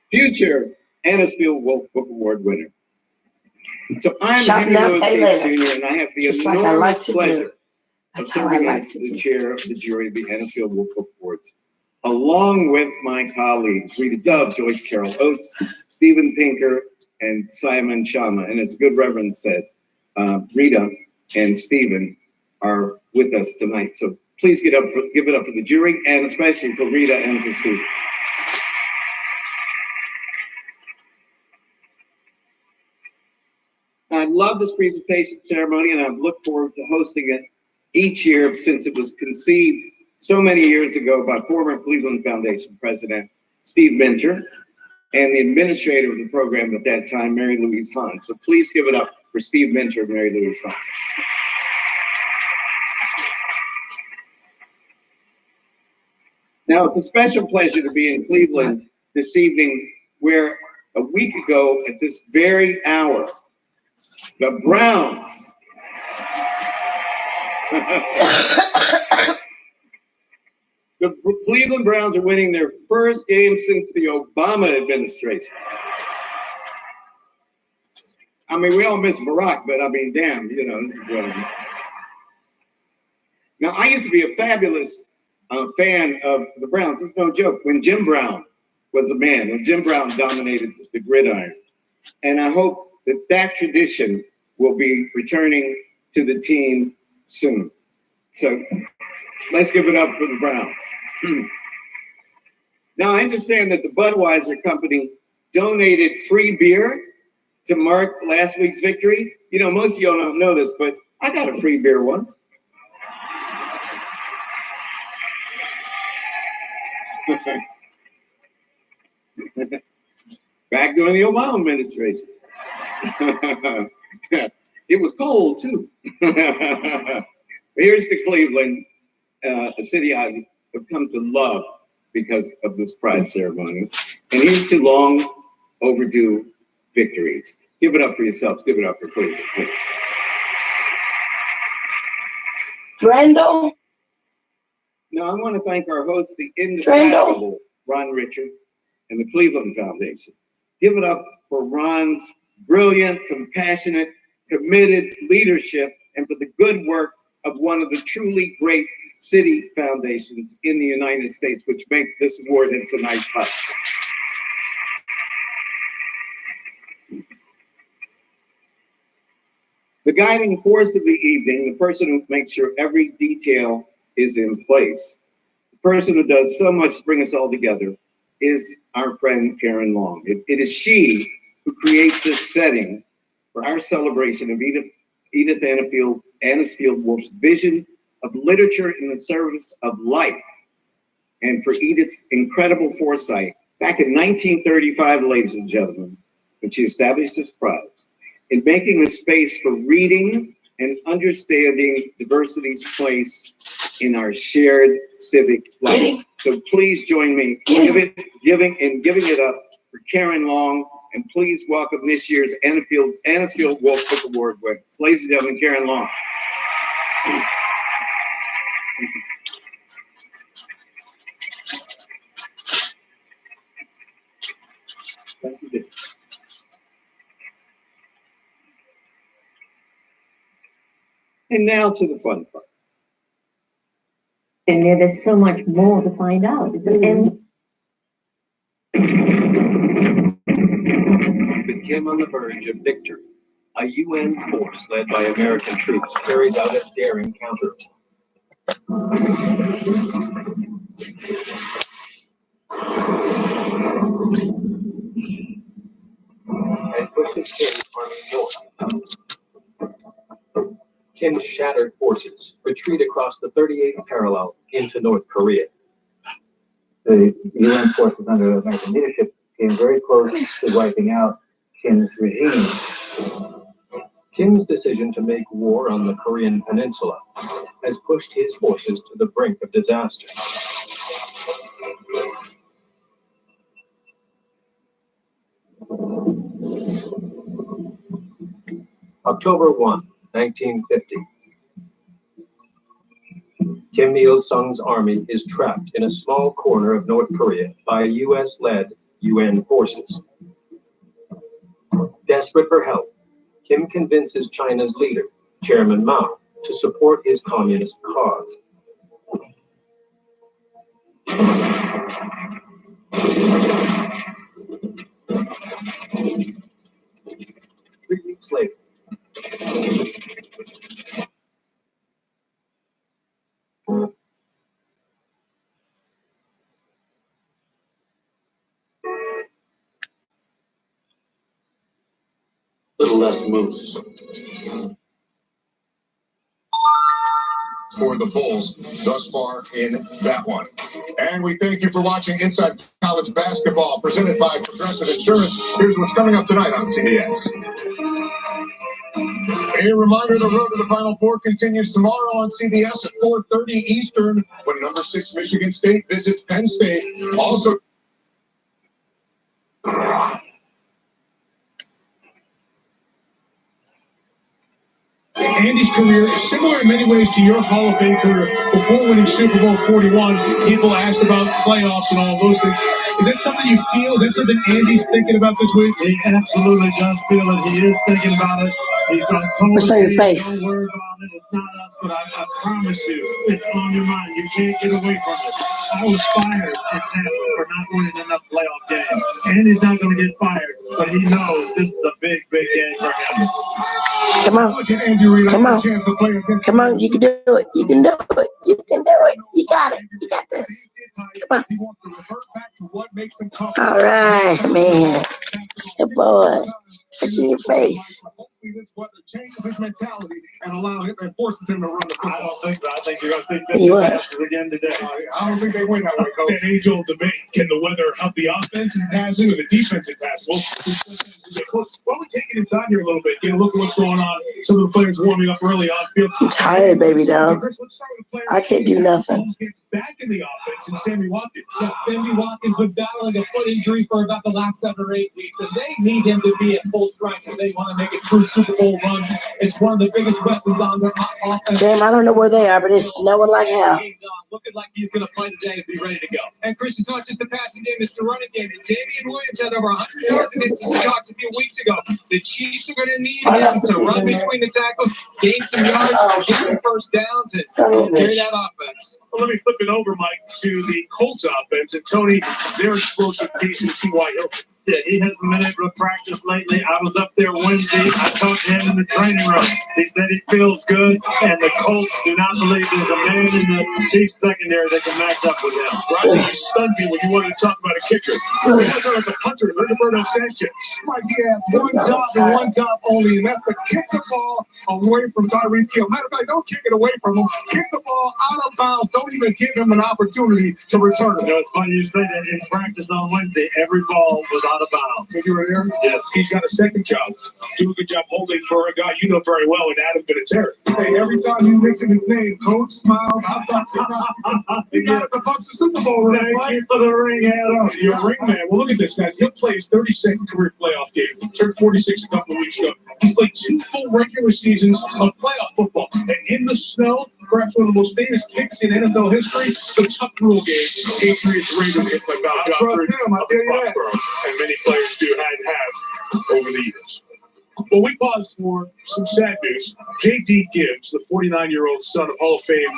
Future Anisfield Wolf Book Award winner. So I'm Henry Louis Gates Jr., and I have the enormous pleasure of serving as the chair of the jury of the Anisfield Wolf Book Awards, along with my colleagues, Rita Dove, Joyce Carol Oates, Steven Pinker, and Simon Chama. And as Good Reverend said, Rita and Steven are with us tonight. So please give it up for the jury, and especially for Rita and for Steven. I love this presentation ceremony, and I've looked forward to hosting it each year since it was conceived so many years ago by former Cleveland Foundation President Steve Minter and the administrator of the program at that time, Mary Louise Hahn. So please give it up for Steve Minter and Mary Louise Hahn. Now, it's a special pleasure to be in Cleveland this evening, where a week ago at this very hour, the Browns the Cleveland Browns are winning their first game since the Obama administration. I mean, we all miss Barack, but I mean, damn, you know, this is what I mean. Now, I used to be a fabulous fan of the Browns. It's no joke. When Jim Brown was a man, when Jim Brown dominated the gridiron. And I hope that that tradition will be returning to the team soon. So let's give it up for the Browns. Now, I understand that the Budweiser company donated free beer to mark last week's victory. You know, most of y'all don't know this, but I got a free beer once. Back during the Obama administration. It was cold too. Here's to Cleveland, a city I've come to love because of this pride ceremony. And here's to long overdue victories. Give it up for yourselves. Give it up for Cleveland, please. Drendel. Now, I want to thank our host, the indefatigable Ron Richard, and the Cleveland Foundation. Give it up for Ron's brilliant, compassionate, committed leadership, and for the good work of one of the truly great city foundations in the United States, which make this award and tonight's possible. The guiding force of the evening, the person who makes sure every detail is in place, the person who does so much to bring us all together, is our friend Karen Long. It is she who creates this setting for our celebration of Edith Anisfield Wolf's vision of literature in the service of life, and for Edith's incredible foresight back in 1935, ladies and gentlemen, when she established this prize, in making a space for reading and understanding diversity's place in our shared civic life. So please join me in giving it up for Karen Long, and please welcome this year's Anisfield Wolf Book Award winners. Ladies and gentlemen, Karen Long. Thank you. And now to the fun part. And there's so much more to find out. It's an end. With Kim on the verge of victory, a UN force led by American troops carries out a daring counterattack. And pushes Kim's army north. Kim's shattered forces retreat across the 38th parallel into North Korea. The UN forces under American leadership came very close to wiping out Kim's regime. Kim's decision to make war on the Korean Peninsula has pushed his forces to the brink of disaster. October 1, 1950. Kim Il-sung's army is trapped in a small corner of North Korea by US-led UN forces. Desperate for help, Kim convinces China's leader, Chairman Mao, to support his communist cause. Three weeks later, the little less moose. For the Bulls thus far in that one. And we thank you for watching Inside College Basketball, presented by Progressive Insurance. Here's what's coming up tonight on CBS. A reminder, the road to the Final Four continues tomorrow on CBS at 4:30 Eastern when number 6 Michigan State visits Penn State. Also, Andy's career is similar in many ways to your Hall of Fame career. Before winning Super Bowl 41, people asked about playoffs and all those things. Is that something you feel? Is that something Andy's thinking about this week? He absolutely does feel it. He is thinking about it. He's told us, don't worry about it. It's not us, but I promise you, it's on your mind. You can't get away from it. I was fired in Tampa for not winning enough playoff games. Andy's not going to get fired, but he knows this is a big, big game for him. Come on. Come on. Come on. You can do it. You can do it. You can do it. You got it. You got this. Come on. All right, man. Good boy. What's in your face? this weather changes his mentality and allow him and forces him to run the football. I don't think so. I think you're going to see 50 passes again today. I don't think they win that way, Coach. An age-old debate. Can the weather help the offense in passing or the defense in passing? Well, why don't we take it inside here a little bit? Get a look at what's going on. Some of the players warming up early on field. I'm tired, baby dog. I can't do nothing. Gets back in the offense and Sammy Watkins. So Sammy Watkins been battling a foot injury for about the last 7 or 8 weeks, and they need him to be at full strength if they want to make a true Super Bowl run. It's one of the biggest weapons on their offense. Damn, I don't know where they are, but it's snowing like hell. He's looking like he's going to play today and be ready to go. And Chris, it's not just the passing game, it's the running game. And Damian Williams had over 100 yards against the Seahawks a few weeks ago. The Chiefs are going to need him to run between the tackles, gain some yards, get some first downs, and carry that offense. Well, let me flip it over, Mike, to the Colts offense. And Tony, their explosive piece in T.Y. Hilton. Yeah, he hasn't been able to practice lately. I was up there Wednesday. I talked to him in the training room. He said he feels good, and the Colts do not believe there's a man in the Chiefs secondary that can match up with him. Right? You stunned me when you wanted to talk about a kicker. That's like a punter, Roberto Sanchez. Mike, he has one job and one job only, and that's to kick the ball away from Tyreek Hill. Matter of fact, don't kick it away from him. Kick the ball out of bounds. Don't even give him an opportunity to return it. You know, it's funny you say that. In practice on Wednesday, every ball was out of bounds. You were there? Yes, he's got a second job. Do a good job holding for a guy you know very well, and Adam Vinatieri. Hey, every time you mention his name, Coach smiles. I start to he got us a bunch of Super Bowl rings. Thank you for the ring, Adam. You're a ring man. Well, look at this, guys. He'll play his 32nd career playoff game. Turned 46 a couple of weeks ago. He's played 2 full regular seasons of playoff football. And in the snow, perhaps one of the most famous kicks in NFL history, the Tuck Rule game. Patriots Raiders against my I trust him, I tell you that. And many players do have over the years. Well, we pause for some sad news. J.D. Gibbs, the 49-year-old son of Hall of Fame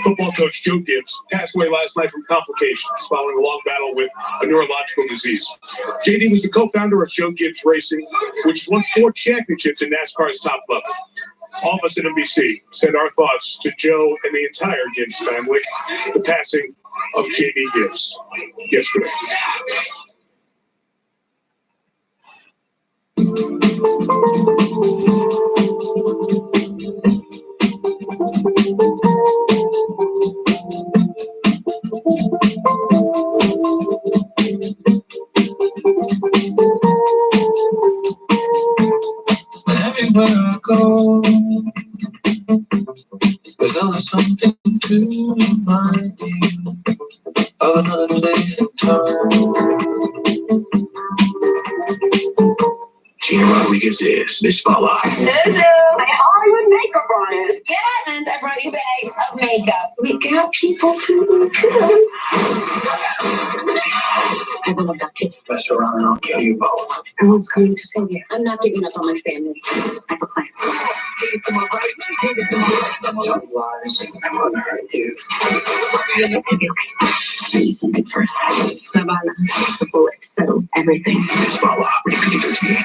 football coach Joe Gibbs, passed away last night from complications following a long battle with a neurological disease. J.D. was the co-founder of Joe Gibbs Racing, which has won 4 championships in NASCAR's top level. All of us at NBC send our thoughts to Joe and the entire Gibbs family, the passing of J.D. Gibbs yesterday. Everywhere I go, there's always something to remind me of another place and time. Gina Rodriguez is Miss Spotlight. Suzu, my Hollywood makeup artist. Yes, and I brought you bags of makeup. We got people to try. I will abduct you. Mess around and I'll kill you both. Everyone's coming to save you. I'm not giving up on my family. I have a plan. Tell me lies. I want to hurt you. It's gonna be okay. I'll do something first. Havana, the bullet settles everything. Miss Spotlight, what are you going to do to me?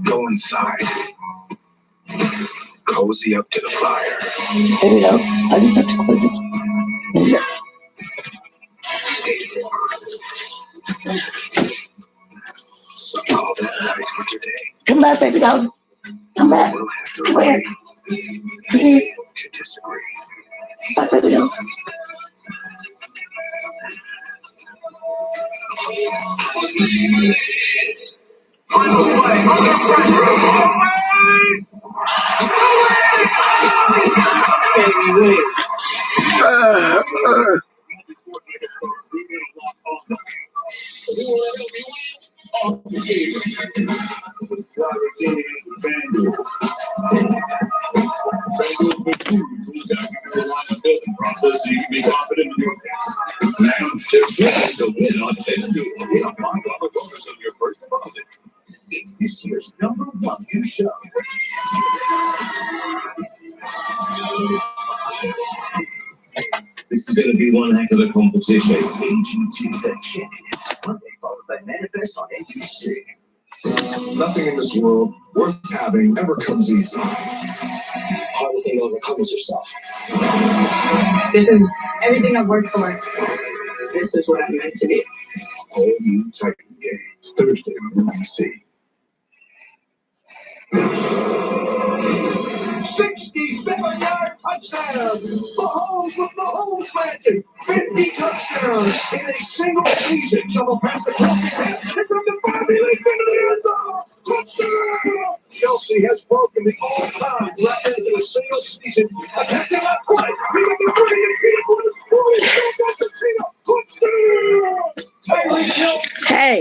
Go inside. Cozy up to the fire. There we go. I just have to close this. There we go. Stay warm. So call Come back, baby dog. Come back. Come here. Come here. Come back, baby dog. Process so you can be confident in your picks. Now, just listen to win on FanDuel. Get a $5 bonus on your first deposit. It's this year's #1 new show. This is going to be one heck of a competition. AGT The Champions, Monday followed by Manifest on NBC. Nothing in this world worth having ever comes easy. Hardest thing overcomes yourself. This is everything I've worked for. This is what I'm meant to be. All new Titan games Thursday on NBC. 67-yard touchdown. Mahomes with Mahomes magic. 50 touchdowns in a single season. Shovel past the Kelsey's head. It's up to 5 minutes into the end zone. Touchdown! Kelsey has broken the all-time record in a single season. Attempting that play. He's at the 30 and Tito for the score. Touchdown! Tyreek Hill. Hey.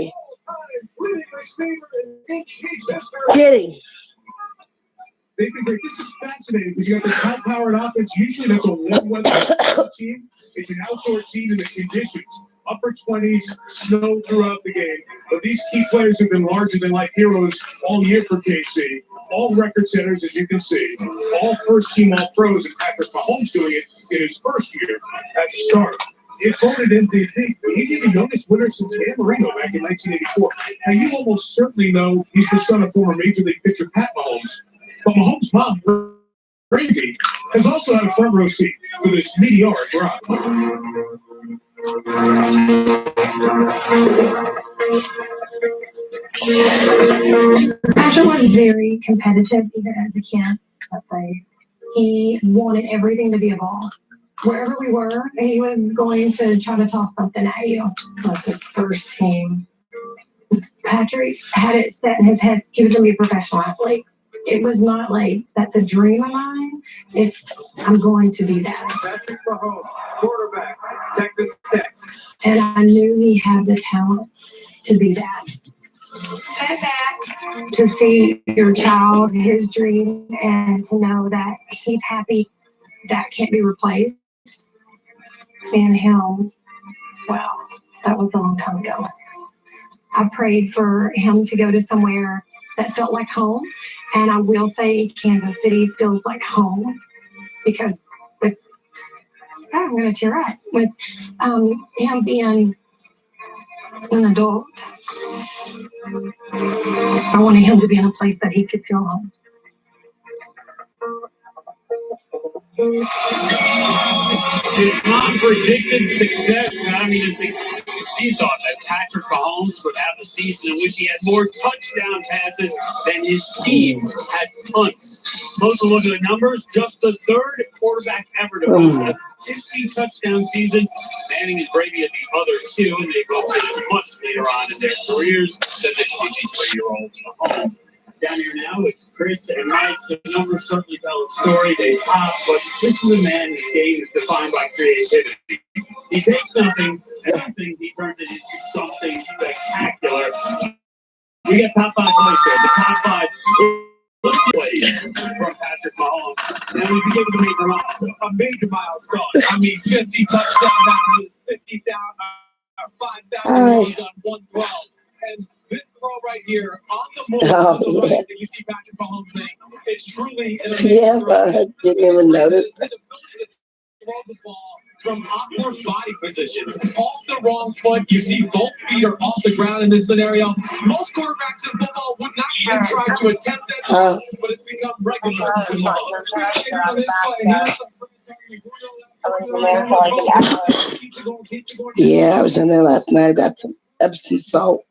Leading receiver in Chiefs history. Get him. This is fascinating because you got this high-powered offense. Usually that's a warm-weather team. It's an outdoor team in the conditions. Upper 20s, snow throughout the game. But these key players have been larger-than-life heroes all year for KC. All record setters, as you can see. All first-team All-Pros, and Patrick Mahomes doing it in his first year as a starter. He voted MVP. He'd be the youngest winner since Dan Marino back in 1984. Now, you almost certainly know he's the son of former Major League pitcher Pat Mahomes. But Mahomes' mom, Brady, has also had a front row seat for this meteoric ride. Patrick was very competitive even as a kid at place. He wanted everything to be a ball. Wherever we were, he was going to try to toss something at you. That's his first team. Patrick had it set in his head he was going to be a professional athlete. It was not like, that's a dream of mine. It's, I'm going to be that. Patrick Mahomes, quarterback, Texas Tech. And I knew he had the talent to be that. To see your child, his dream, and to know that he's happy, that can't be replaced. And him, well, that was a long time ago. I prayed for him to go to somewhere that felt like home. And I will say Kansas City feels like home because with, I'm going to tear up, with him being an adult, I wanted him to be in a place that he could feel home. His mom predicted success, and I don't even think she thought that Patrick Mahomes would have a season in which he had more touchdown passes than his team had punts. Most will look at the numbers, just the third quarterback ever to post a 50-touchdown season. Manning and Brady at the other two, and they both did it much later on in their careers than the 23-year-old Mahomes. Down here now with Chris and Mike, the numbers certainly tell a story. They pop, but this is a man whose game is defined by creativity. He takes nothing, and nothing, he turns it into something spectacular. We got top 5 plays there. The top 5 plays from Patrick Mahomes. And we can give it a major milestone. I mean, 50 touchdown passes, 50 down, 5,000 yards on one throw. And this throw right here on the move right, that you see Patrick Mahomes make, it's truly an amazing but I didn't even notice. Throw the ball from awkward body positions, off the wrong foot. You see both feet are off the ground in this scenario. Most quarterbacks in football would not even try to attempt that, but it's become regular. Yeah, I was in there last night. I got some Epsom salt.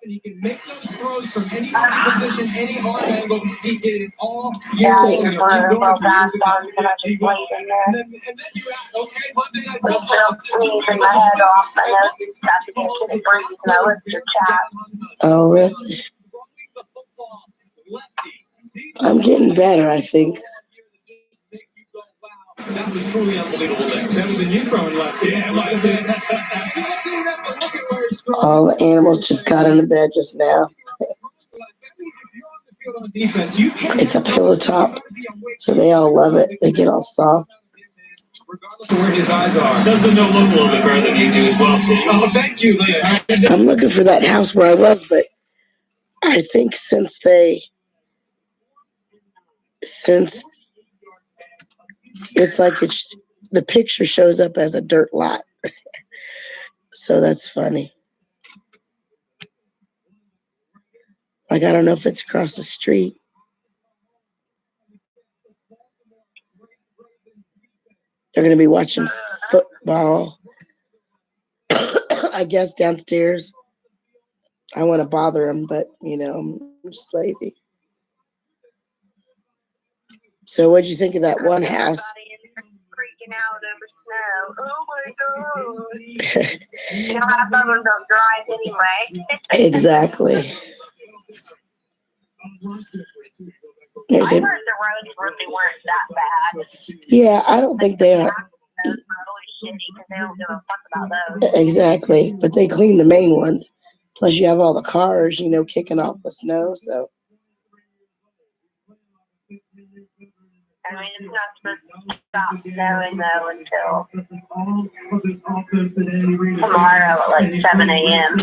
and he can make those throws from any position, any arm angle. He did it all year Yeah, long. you You put a don't little have to bath use it on as and I much as you just laid in there. and then you're out. Okay, Monday night Little football. sneezing my head off. My nose got to get to the breeze and I lift your chat. Oh, really? I'm getting better, I think. That was truly unbelievable there. Better than you throwing left. Yeah, left it. All the animals just got into bed just now. It's a pillow top, so they all love it. They get all soft. Regardless of where his eyes are. Doesn't know look a little bit better than you do as well, Steve. Oh, thank you, Leah. I'm looking for that house where I was, but I think since it's like the picture shows up as a dirt lot. So that's funny. Like, I don't know if it's across the street. They're going to be watching football, I guess, downstairs. I want to bother them, but, I'm just lazy. So what'd you think of that one house? Freaking out over snow. Oh my god. You know how some of them don't drive anyway. Exactly. I heard the roads really weren't that bad. Yeah, I don't think they are. Those are always shitty because they don't give a fuck about those. Exactly, but they clean the main ones. Plus, you have all the cars, kicking off the snow. So. I mean, it's not supposed to stop snowing though until tomorrow at like 7 a.m.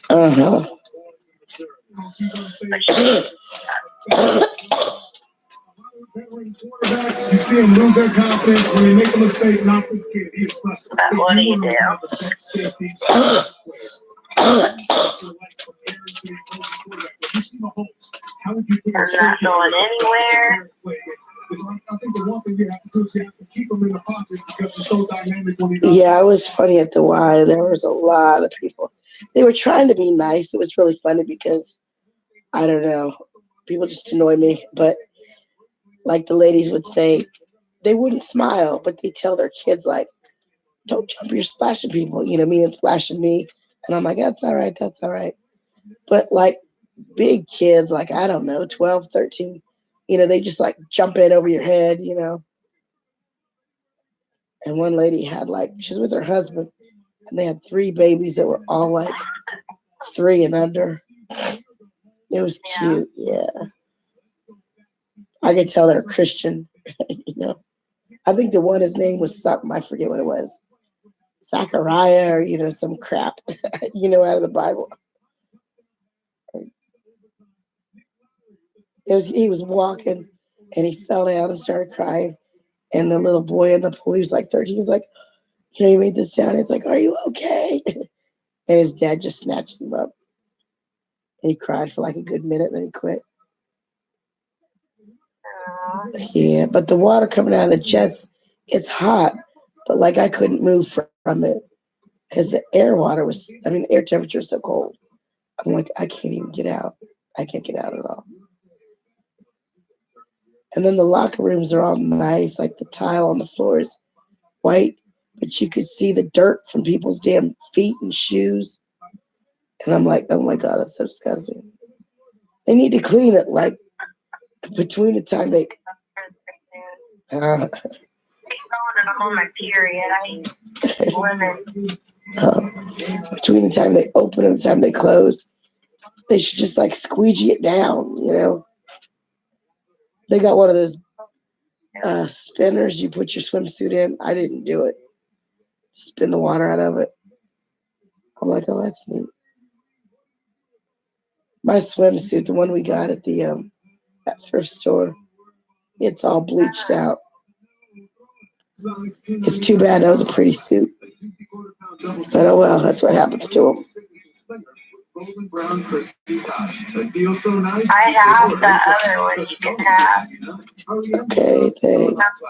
Uh-huh. You see them lose their confidence when they make a mistake, not this kid. He is special. But what do you do? I'm not going anywhere. I think the one thing you have to do is you have to keep them in the pocket because they're so dynamic when he Yeah, it was funny at the Y. There was a lot of people. They were trying to be nice. It was really funny because, I don't know, people just annoy me. But like the ladies would say, they wouldn't smile, but they tell their kids, like, don't jump, you're splashing people, meaning splashing me. And I'm like, that's all right, that's all right. But like big kids, like, I don't know, 12, 13, they just like jump in over your head, And one lady had she's with her husband, and they had 3 babies that were all like 3 and under. It was cute, yeah. I could tell they're Christian, I think the one, his name was something, I forget what it was. Zachariah or, some crap, out of the Bible. He was walking and he fell down and started crying. And the little boy in the pool, he was like 13, he's like, he made this sound. He's like, are you okay? And his dad just snatched him up. And he cried for like a good minute, then he quit. Yeah, but the water coming out of the jets, it's hot, but like I couldn't move from it because the the air temperature is so cold. I'm like, I can't even get out. I can't get out at all. And then the locker rooms are all nice, like the tile on the floor is white, but you could see the dirt from people's damn feet and shoes. And I'm like, oh my God, that's so disgusting. They need to clean it, like between the time they. I'm on my period. I between the time they open and the time they close, they should just like squeegee it down, They got one of those spinners you put your swimsuit in. I didn't do it. Spin the water out of it. I'm like, oh, that's neat. My swimsuit, the one we got at the at thrift store, it's all bleached out. It's too bad. That was a pretty suit. But oh well, that's what happens to them. I have the other one you can have. Okay, thanks.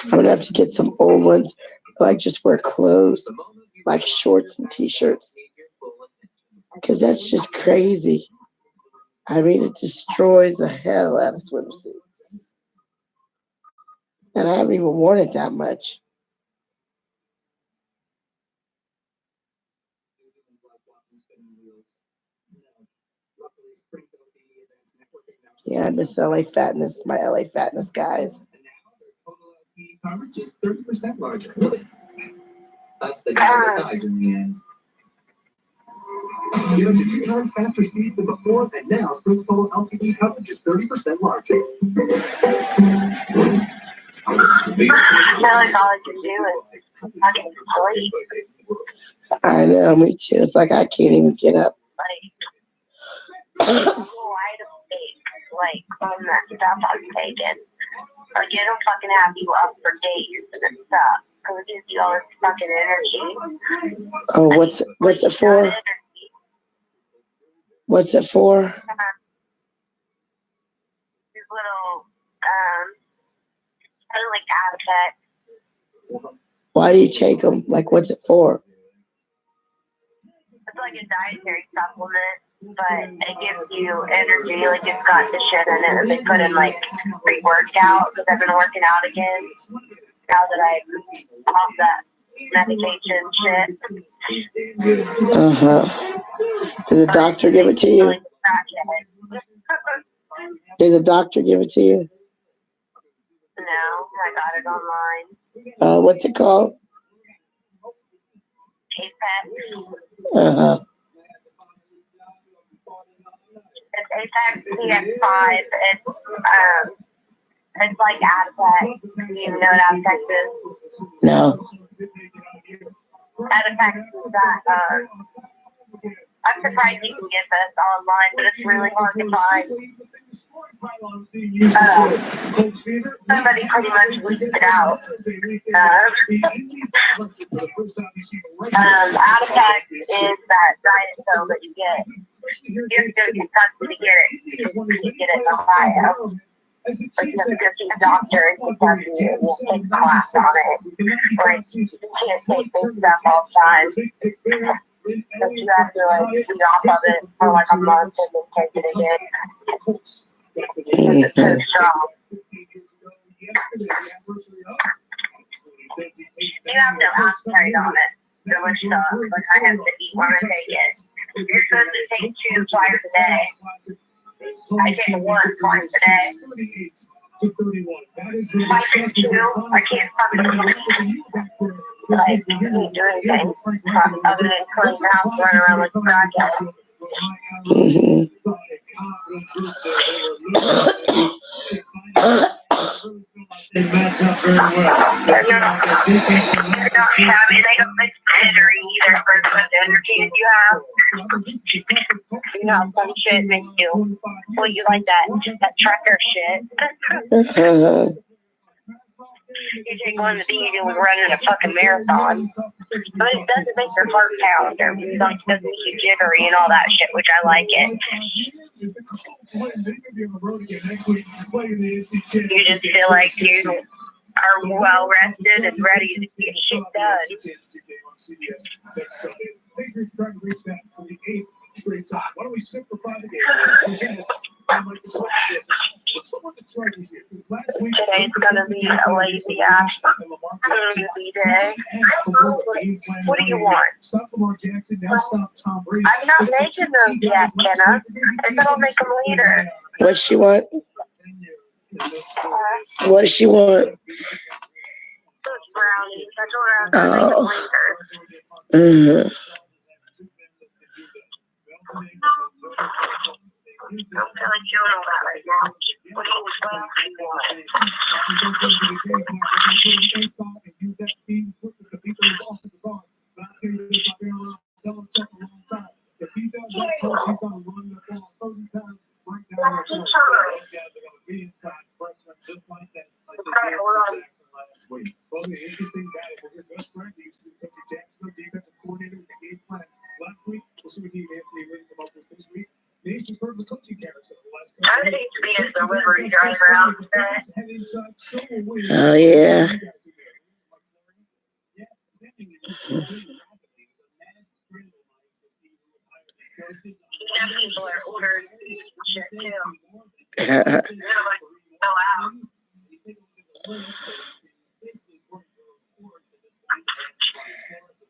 I'm gonna have to get some old ones, like just wear clothes, like shorts and t-shirts. Because that's just crazy. I mean, it destroys the hell out of swimsuits. And I haven't even worn it that much. Yeah, I miss LA Fatness, my LA Fatness guys. Coverage is 30% larger. Really? That's the guy that dies in the end. Get up to 2 times faster speeds than before, and now Sprint's total LTE coverage is 30% larger. That's all I can do is fucking sleep. I know, me too. It's like I can't even get up. Wide awake, like on that stuff I'm taking. Like it'll fucking have you up for days and stuff. Because it gives you all this fucking energy. Oh, what's it for? What's it for? These little, kind of like Advocate. Why do you take them? Like, what's it for? It's like a dietary supplement, but it gives you energy. Like it's got the shit in it that they put in like pre-workout because I've been working out again now that I'm off that medication shit. Uh-huh. Did the doctor give it to you? Did the doctor give it to you? No, I got it online. What's it called? Apex. Uh-huh. It's Apex PX5. It's like Advocate. Do you know what Advocate is? No. Advocate is that, I'm surprised you can get this online, but it's really hard to find. Somebody pretty much leaked it out. Advocate is that diet pill that you get. You have to go to Kentucky to get it. You get it in Ohio. Like you have to go see a doctor in Kentucky and you take a class on it. Like you can't take this stuff all the time. So you have to like be off of it for like a month and then take it again. Because it's so strong. You have no appetite on it. So much stuff. Like I have to eat when I take it. You're supposed to take 2 twice a day. I take 1 twice a day. If I take 2, I can't fucking eat. Like, I can't do anything other than clean the house, run around like a crackhead. It matches up very well. They're not shabby. They don't make jittery either for the energy that you have. You know, some shit makes you, well, you like that trucker shit. You take one of these and we're running a fucking marathon. But it doesn't make your heart pound or it doesn't make you jittery and all that shit, which I like it. You just feel like you are well rested and ready to get shit done. Why don't we simplify the game? Today's gonna be a lazy ass movie day. What do you want? I'm not making them yet, Kenna. I said I'll make them later. What's she want? What does she want? Brownies. I told her I was gonna make them later. Mm-hmm. I don't feel like doing all that right now. What do you I hate to be a delivery driver out there. Oh, yeah. Now people are ordering shit too. They're like, oh wow.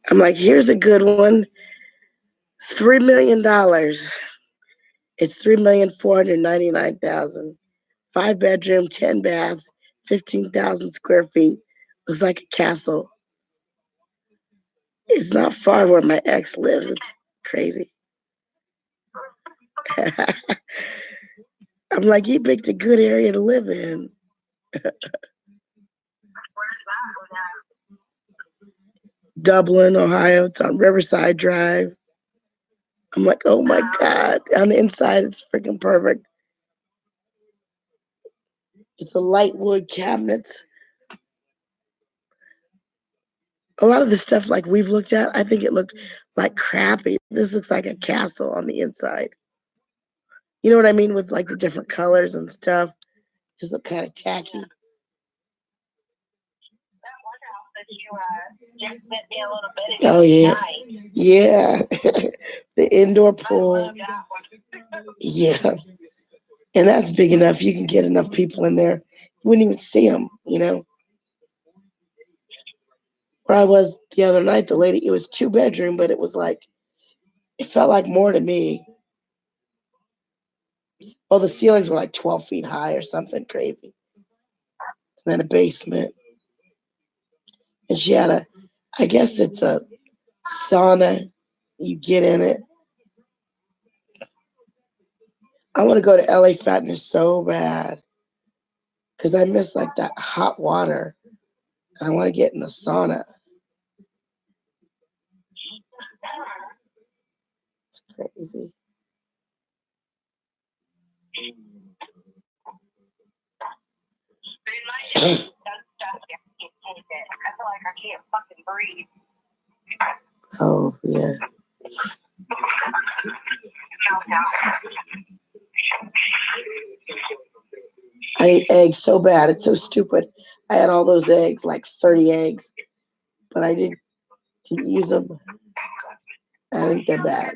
I'm like, here's a good one. $3 million. It's $3,499,000. 5 bedroom, 10 baths, 15,000 square feet. Looks like a castle. It's not far where my ex lives. It's crazy. I'm like, he picked a good area to live in. Dublin, Ohio. It's on Riverside Drive. I'm like, oh my God. On the inside, it's freaking perfect. It's a light wood cabinets. A lot of the stuff like we've looked at, I think it looked like crappy. This looks like a castle on the inside. You know what I mean? With like the different colors and stuff. Just look kind of tacky. Oh yeah. Yeah. The indoor pool. Yeah. And that's big enough. You can get enough people in there. You wouldn't even see them, you know. Where I was the other night, the lady, it was 2 bedroom, but it was like, it felt like more to me. Well, the ceilings were like 12 feet high or something crazy. And then a basement. And she had a, I guess it's a sauna. You get in it. I want to go to LA Fatness so bad. Because I miss like that hot water. And I want to get in the sauna. It's crazy. I feel like I can't fucking breathe. Oh, yeah. I ate eggs so bad. It's so stupid. I had all those eggs, like 30 eggs, but I didn't use them. I think they're bad.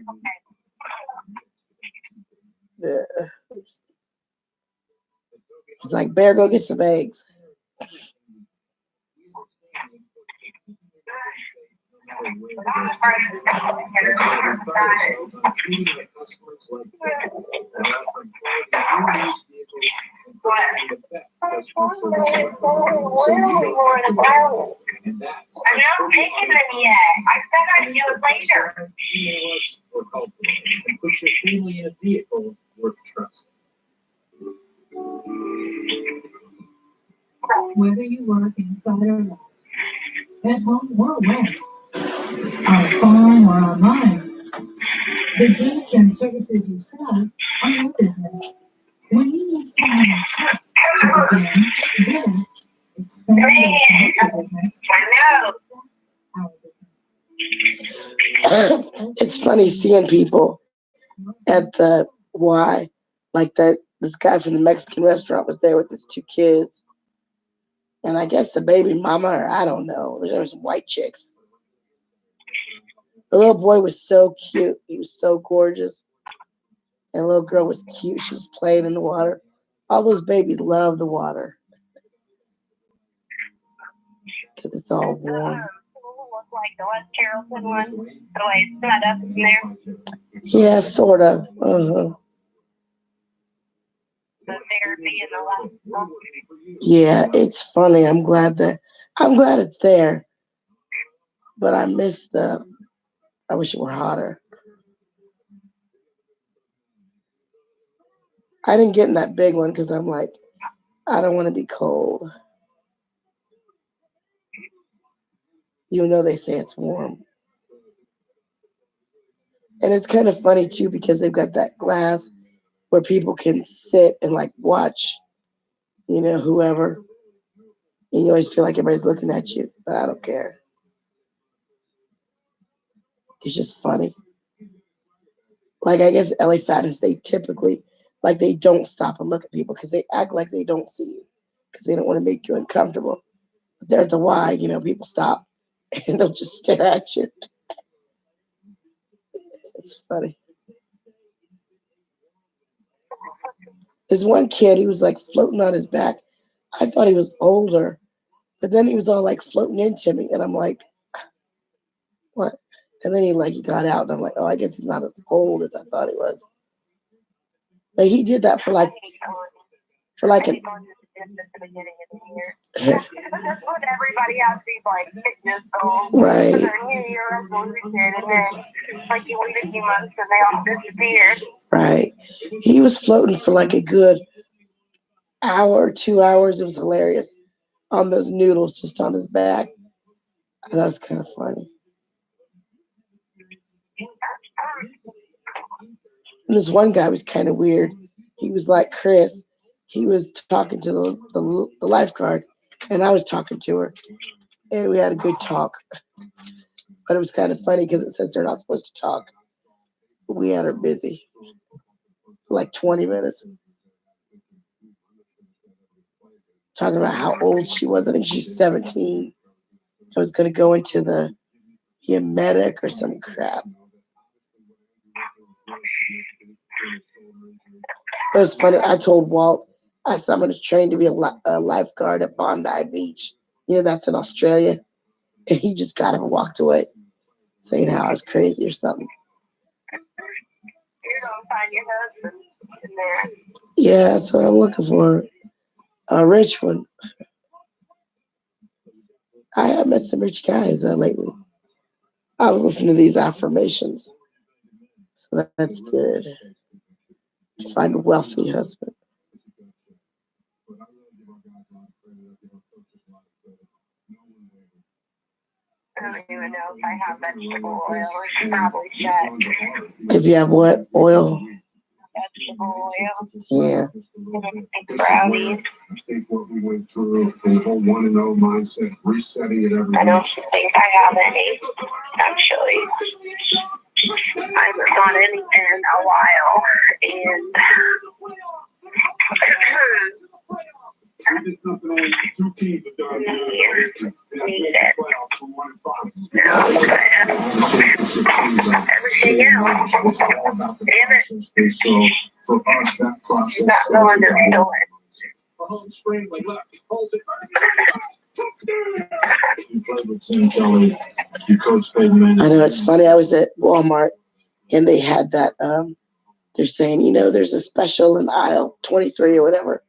It's like, Bear, go get some eggs. I'm not taking them yet. I said I'd do it later. And put your family in a vehicle worth trust. Whether you work inside or out, at home or away, on a farm or online, the goods and services you sell are your business. When you need someone you trust to begin, then expand your business. I know. It's funny seeing people at the Y, like that. This guy from the Mexican restaurant was there with his 2 kids, and I guess the baby mama, or I don't know. There were some white chicks. The little boy was so cute. He was so gorgeous, and the little girl was cute. She was playing in the water. All those babies love the water because it's all warm. Look like the West Carrollton one, the way it's set up in there. Yeah, sort of. The therapy and the last. Yeah, it's funny. I'm glad it's there, but I miss I wish it were hotter. I didn't get in that big one because I'm like, I don't want to be cold. Even though they say it's warm. And it's kind of funny too because they've got that glass where people can sit and like watch, you know, whoever. And you always feel like everybody's looking at you, but I don't care. It's just funny. Like, I guess LA Fatness, they typically, like, they don't stop and look at people because they act like they don't see you because they don't want to make you uncomfortable. But they're at the Y, you know, people stop and they'll just stare at you. It's funny. This one kid, he was like floating on his back. I thought he was older, but then he was all like floating into me, and I'm like, what? And then he got out, and I'm like, oh, I guess he's not as old as I thought he was. But he did that for like an. That's what everybody has these like fitness goals. Right. For their New Year resolution, and then like you wait a few months and they all disappear. Right. He was floating for like a good hour, 2 hours. It was hilarious. On those noodles, just on his back. That was kind of funny. And this one guy was kind of weird. He was like Chris. He was talking to the lifeguard, and I was talking to her, and we had a good talk. But it was kind of funny because it says they're not supposed to talk. But we had her busy for like 20 minutes. Talking about how old she was. I think she's 17. I was going to go into the medic or some crap. It was funny. I told Walt, I said, I'm going to train to be a lifeguard at Bondi Beach. You know, that's in Australia. And he just got up and walked away, saying how I was crazy or something. You're going to find your husband in there. Yeah, that's what I'm looking for. A rich one. I have met some rich guys lately. I was listening to these affirmations. So that's good. Find a wealthy husband. I don't even know if I have vegetable oil. I should probably check. If you have what? Oil? Vegetable oil. Yeah. Brownies. What we went through, the whole 1-0 mindset, resetting it every I don't think I have any, actually. I haven't got any in a while, and need it. No, everything else. Damn it. So for us, that process. Not going to the store. You played with Tim Kelly, you coached Peyton Manning. I know, it's funny. I was at Walmart and they had that, they're saying, you know, there's a special in aisle 23 or whatever.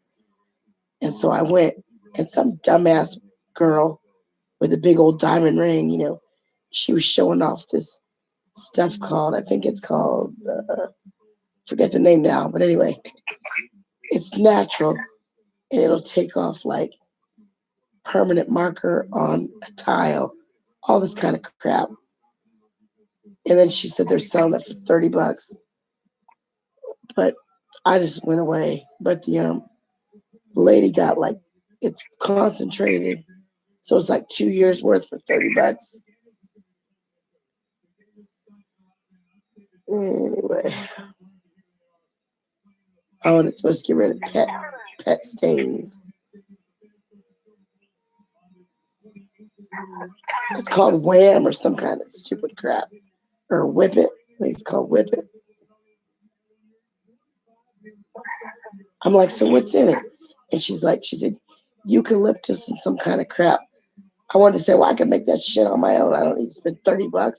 And so I went, and some dumbass girl with a big old diamond ring, you know, she was showing off this stuff called, I think it's called, forget the name now, but anyway, it's natural. And it'll take off like permanent marker on a tile, all this kind of crap. And then she said they're selling it for $30. But I just went away. But the lady got like, it's concentrated. So it's like 2 years worth for $30. Anyway. Oh, and it's supposed to get rid of pet stains. It's called Wham or some kind of stupid crap. Or Whip It. I think it's called Whip It. I'm like, so what's in it? And she said, eucalyptus and some kind of crap. I wanted to say, well, I can make that shit on my own. I don't need to spend $30.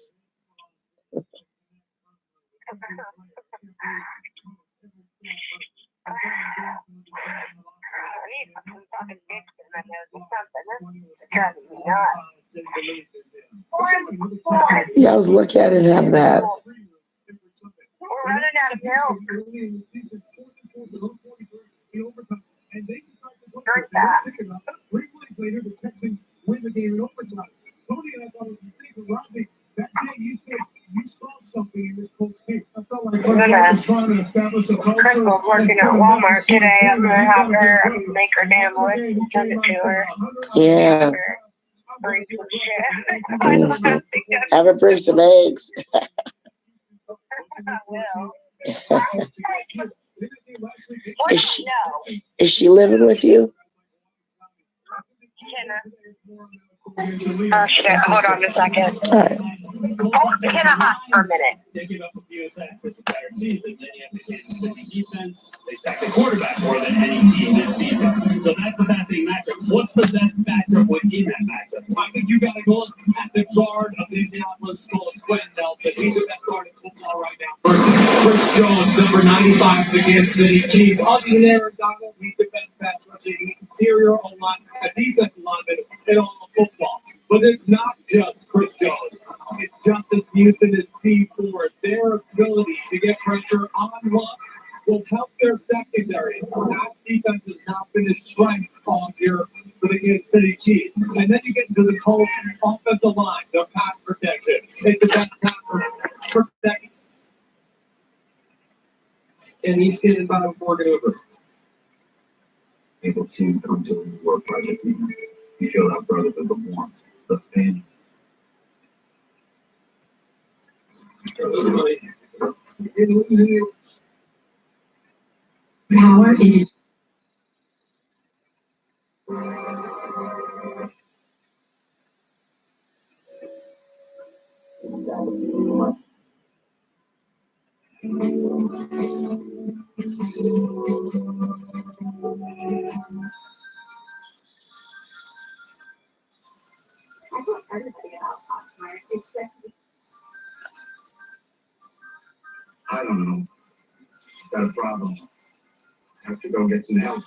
Yeah, I was looking at it and have that. We're running out of milk. Drink that. Crystal's working at Walmart today. I'm gonna have her make her damn list and send it to her. Yeah. Bring some shit. Have her bring some eggs. I will. Is she living with you? Hold on a second. All right. for a minute. They give up a few sacks this entire season. Then you have the Kansas City defense. They sack the quarterback more than any team this season. So that's the fascinating matchup. What's the best matchup within that matchup? I think you got to look at the guard of the Indianapolis Colts, Quentin Nelson. He's the best guard in football right now. Versus Chris Jones, number 95 for the Kansas City Chiefs. Other than Aaron Donald, he's the best pass rushing interior line, a defensive lineman in all of football. But it's not just Chris Jones. It's Justice Houston and Steve Ford. Their ability to get pressure on Luck will help their secondary. That defense has not been a strength all year for the Kansas City Chiefs. And then you get into the Colts offensive line, their pass protection. It's the best pass protection. And he's getting about 4 maneuvers. Able to come to a work project. He showed up rather than the once. The fan. Power is. I don't know. Got a problem. Have to go get some help.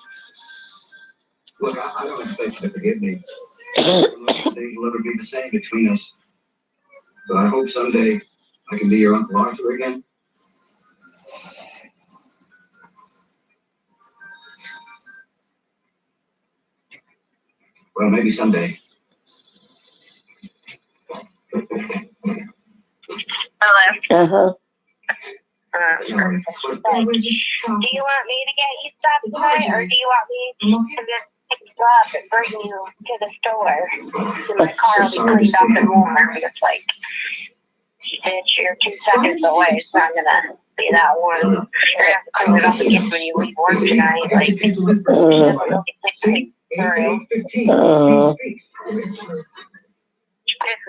Look, I don't expect you to forgive me. Things will never be the same between us. But I hope someday I can be your Uncle Arthur again. Well, maybe someday. Uh-huh. Do you want me to get you stuff tonight, or do you want me to just pick you up and bring you to the store? So my car will be cleaned up and warm. It's like, bitch, you're 2 seconds away. It's not gonna be that warm. You're gonna have to clean it up again when you leave work tonight. Like, She pisses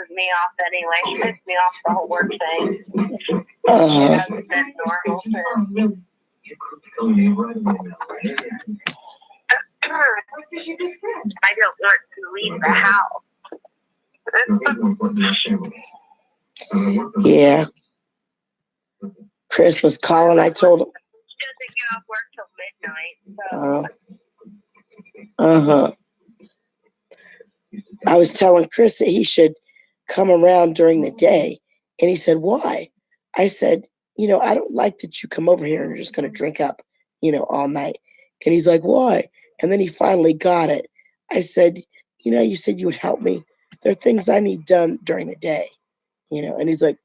me off anyway. She pissed me off the whole work thing. It hasn't been normal since. I don't want to leave the house. Yeah. Chris was calling. I told him. She doesn't get off work till midnight. So. Uh-huh. I was telling Chris that he should come around during the day. And he said, why? I said, I don't like that you come over here and you're just going to drink up, all night. And he's like, why? And then he finally got it. I said, you said you would help me. There are things I need done during the day, and he's like,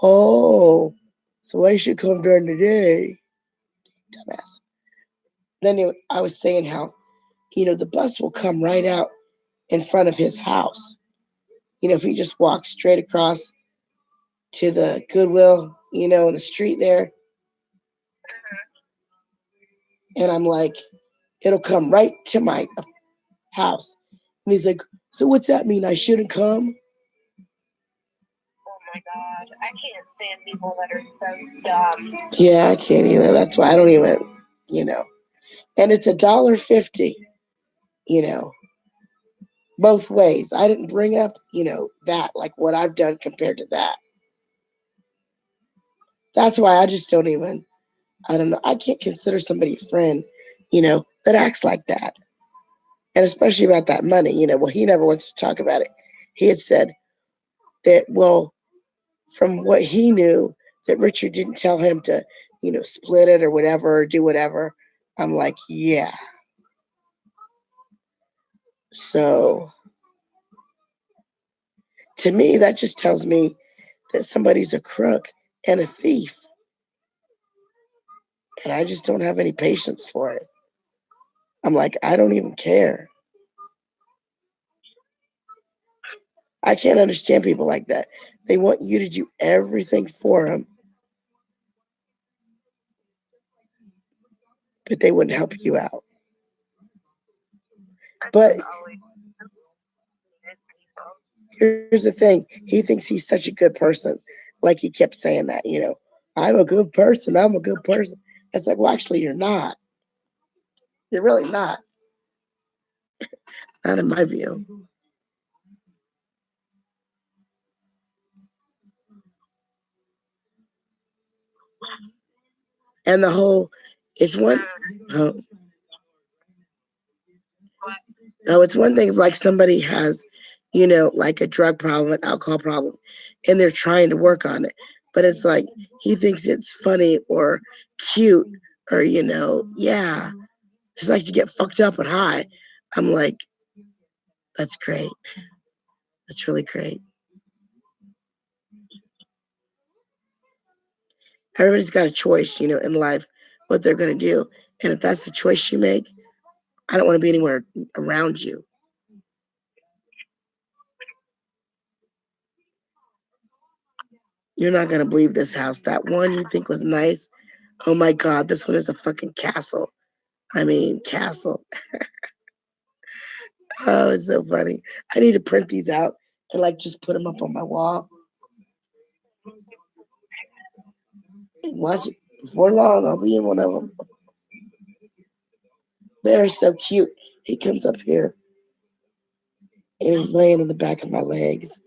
oh, so I should come during the day. Dumbass. Then I was saying how, the bus will come right out in front of his house. If he just walks straight across to the Goodwill, in the street there. And I'm like, it'll come right to my house. And he's like, so what's that mean? I shouldn't come? Oh my God. I can't stand people that are so dumb. Yeah, I can't either. That's why I don't even, And it's $1.50, both ways. I didn't bring up, that, like what I've done compared to that. That's why I just don't even, I don't know. I can't consider somebody a friend, that acts like that. And especially about that money, well, he never wants to talk about it. He had said that, well, from what he knew, that Richard didn't tell him to, split it or whatever, or do whatever. I'm like, yeah. So to me, that just tells me that somebody's a crook and a thief. And I just don't have any patience for it. I'm like, I don't even care. I can't understand people like that. They want you to do everything for them, but they wouldn't help you out. But Here's the thing. He thinks he's such a good person. Like he kept saying that, I'm a good person. I'm a good person. It's like, well, actually, you're not. You're really not. Not in my view. And the whole, it's one, oh, it's one thing if like somebody has, like a drug problem, an alcohol problem, and they're trying to work on it. But it's like, he thinks it's funny or cute or, yeah, just like to get fucked up and high. I'm like, that's great. That's really great. Everybody's got a choice, in life, what they're going to do. And if that's the choice you make, I don't want to be anywhere around you. You're not going to believe this house. That one you think was nice. Oh my God, this one is a fucking castle. I mean, castle. Oh, it's so funny. I need to print these out and like just put them up on my wall. And watch it. Before long, I'll be in one of them. They're so cute. He comes up here and he's laying in the back of my legs.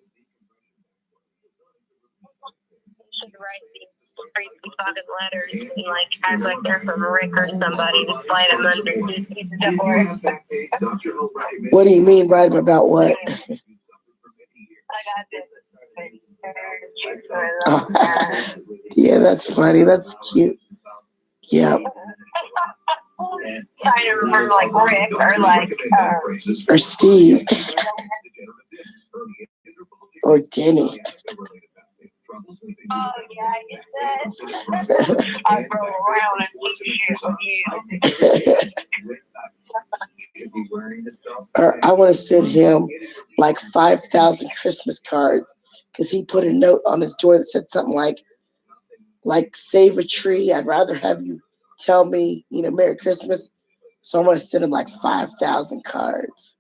Creepy fucking letters and like act like they're from Rick or somebody to slide them underneath the door. What do you mean, write them about what? I got this. Yeah, that's funny. That's cute. Yeah. Trying to remember like Rick or like or Steve or Denny. Oh yeah, I get that. I roll around and take shit with you. Or I want to send him like 5,000 Christmas cards because he put a note on his door that said something like save a tree. I'd rather have you tell me, Merry Christmas. So I'm going to send him like 5,000 cards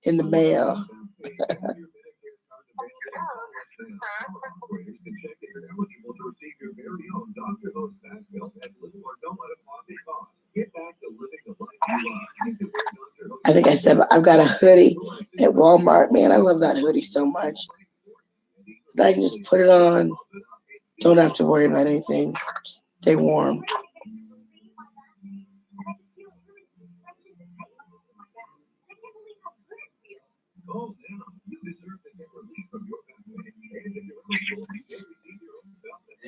in the mail. I think I said I've got a hoodie at Walmart. Man, I love that hoodie so much. I can just put it on. Don't have to worry about anything. Just stay warm.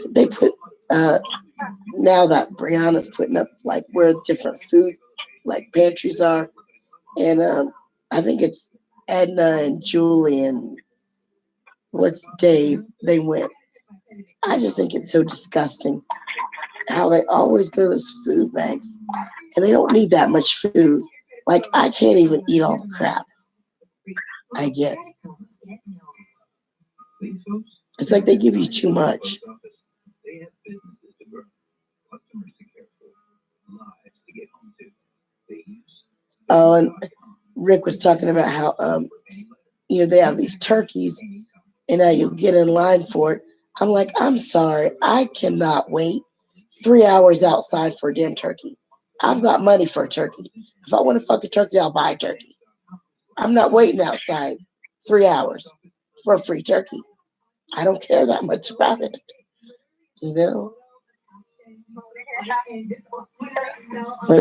They put now that Brianna's putting up like where different food like pantries are, and I think it's Edna and Julie and what's Dave. They went. I just think it's so disgusting how they always go to those food banks and they don't need that much food. Like I can't even eat all the crap I get. It's like they give you too much. Oh, and Rick was talking about how they have these turkeys and you'll get in line for it. I'm like, I'm sorry, I cannot wait 3 hours outside for a damn turkey. I've got money for a turkey. If I want to fuck a turkey, I'll buy a turkey. I'm not waiting outside 3 hours for a free turkey. I don't care that much about it. Maybe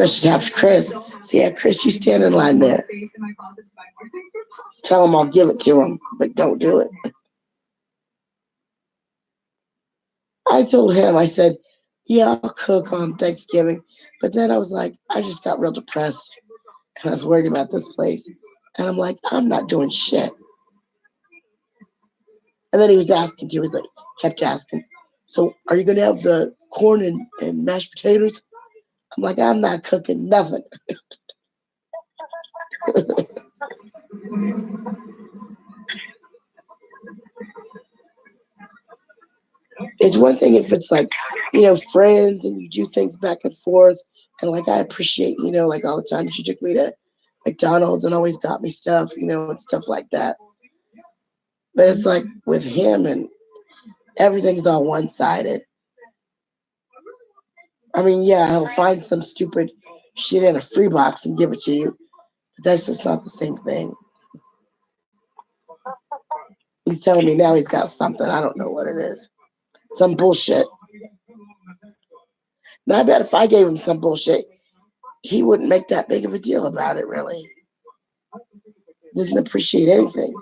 I should have Chris. So yeah, Chris, you stand in line there. Tell him I'll give it to him, but don't do it. I told him, I said, yeah, I'll cook on Thanksgiving. But then I was like, I just got real depressed. And I was worried about this place. And I'm like, I'm not doing shit. And then he was asking too. He's like, kept asking, so are you going to have the corn and mashed potatoes? I'm like, I'm not cooking nothing. It's one thing if it's like, friends and you do things back and forth. And like, I appreciate, like all the time she took me to McDonald's and always got me stuff, and stuff like that. But it's like with him and everything's all one-sided. I mean, yeah, he'll find some stupid shit in a free box and give it to you, but that's just not the same thing. He's telling me now he's got something. I don't know what it is. Some bullshit. Now, I bet if I gave him some bullshit, he wouldn't make that big of a deal about it, really. Doesn't appreciate anything.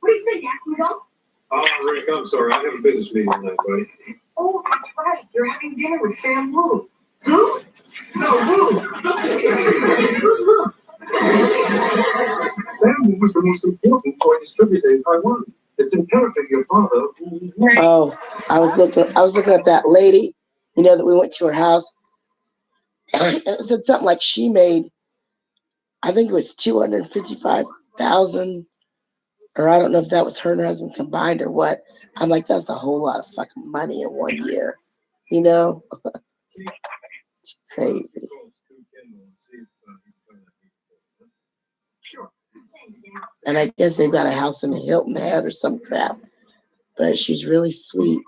What do you say, Jack? We go? Oh, Rick, I'm sorry. I have a business meeting tonight, buddy. Oh, that's right. You're having dinner with Sam Wu. Who? No, Wu. Who's Wu? Sam Wu was the most important toy distributor in Taiwan. It's imperative your father. Oh, I was looking at that lady, you know, that we went to her house. And it said something like she made, I think it was 255,000, or I don't know if that was her and her husband combined or what. I'm like, that's a whole lot of fucking money in 1 year, you know? It's crazy. And I guess they've got a house in the Hilton Head or some crap. But she's really sweet.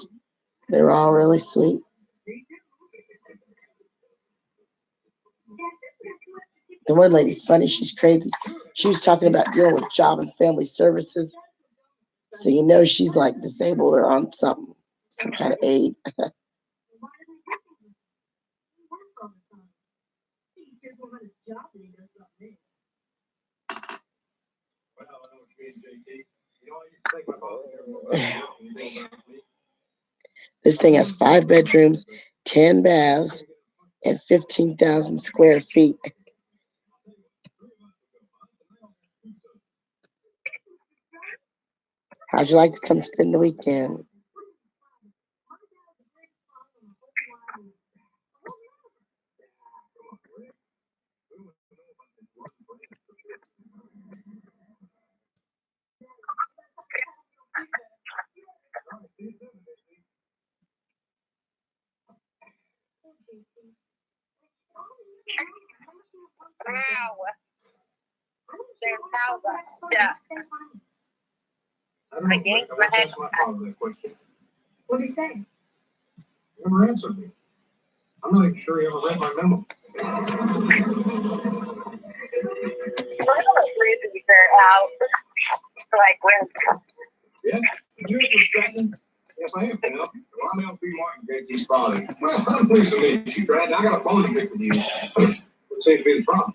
They're all really sweet. The one lady's funny. She's crazy. She was talking about dealing with Job and Family Services. So you know she's like disabled or on some kind of aid. This thing has 5 bedrooms, 10 baths, and 15,000 square feet. How'd you like to come spend the weekend? Wow. Yeah. I yanked my head. What did he say? He never answered me. I'm not even sure he ever read my memo. Like when. Yeah? You were Stratton? Yes, I am, Phil. Well, I'm L.P. Martin, JT's father. Well, I'm pleased to meet you, Stratton. I got a phone to pick with you. What seems to be the problem?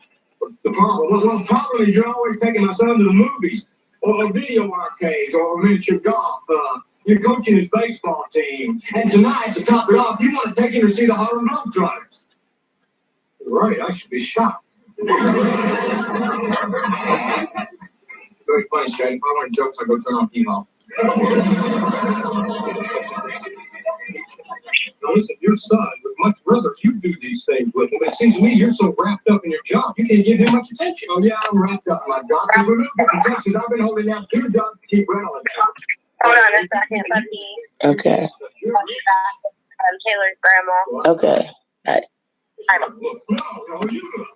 The problem is you're always taking my son to the movies, or video arcades, or miniature golf. You're coaching his baseball team. And tonight, to top it off, you want to take him to see the Harlem Globetrotters. Right, I should be shocked. Very funny, Stratton. If I want jokes, I go turn on P-Hall. Now listen, your son would much rather you do these things with him. It seems to me you're so wrapped up in your job, you can't give him much attention. Oh yeah, I'm wrapped up in my job. Because we're moving contestants, I've been holding out 2 jobs to keep Reynolds down. Hold on a second, Bucky. Okay. I'm Taylor's grandma. Okay. Bye. No, you look.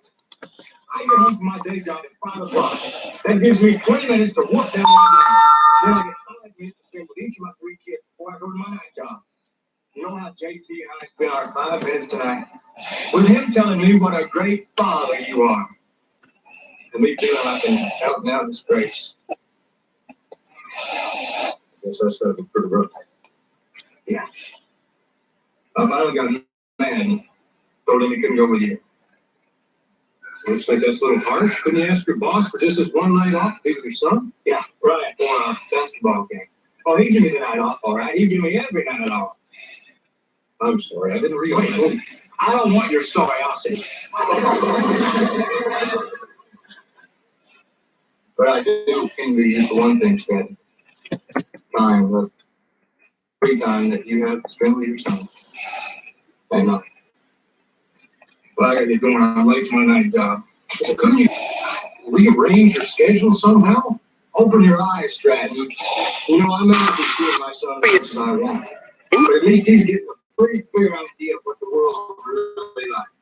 I get home from my day job at 5 o'clock. That gives me 20 minutes to walk down my day. Then I get 5 minutes to spend with each of my 3 kids before I go to my night job. You know how JT and I spent our 5 minutes tonight? With him telling me what a great father you are. And me feeling like an out-and-out disgrace. Guess I started to be pretty rough. Yeah. I finally got mad. Told him he couldn't go with you. Looks like that's a little harsh. Couldn't you ask your boss for just this one night off to be with your son? Yeah, right. For a basketball game. Oh, he'd give me the night off, all right. He'd give me every night off. I'm sorry, I didn't realize. I don't want your sorry, I'll say. But I do envy you for one thing, Stan. Time, the free time that you have to spend with your son. And what I gotta be doing on a late Monday night job. So couldn't you rearrange your schedule somehow? Open your eyes, Stratton. You know, I may not be doing my son as much as I want, but at least he's getting a pretty clear idea of what the world is really like.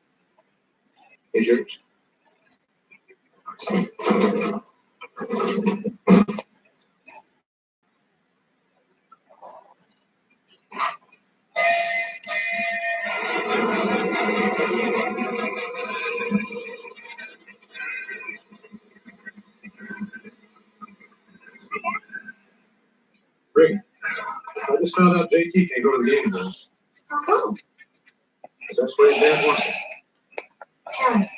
Is yours? Rick, I just found out JT can't go to the game now. How come? Because that's where his dad wants it. Parents,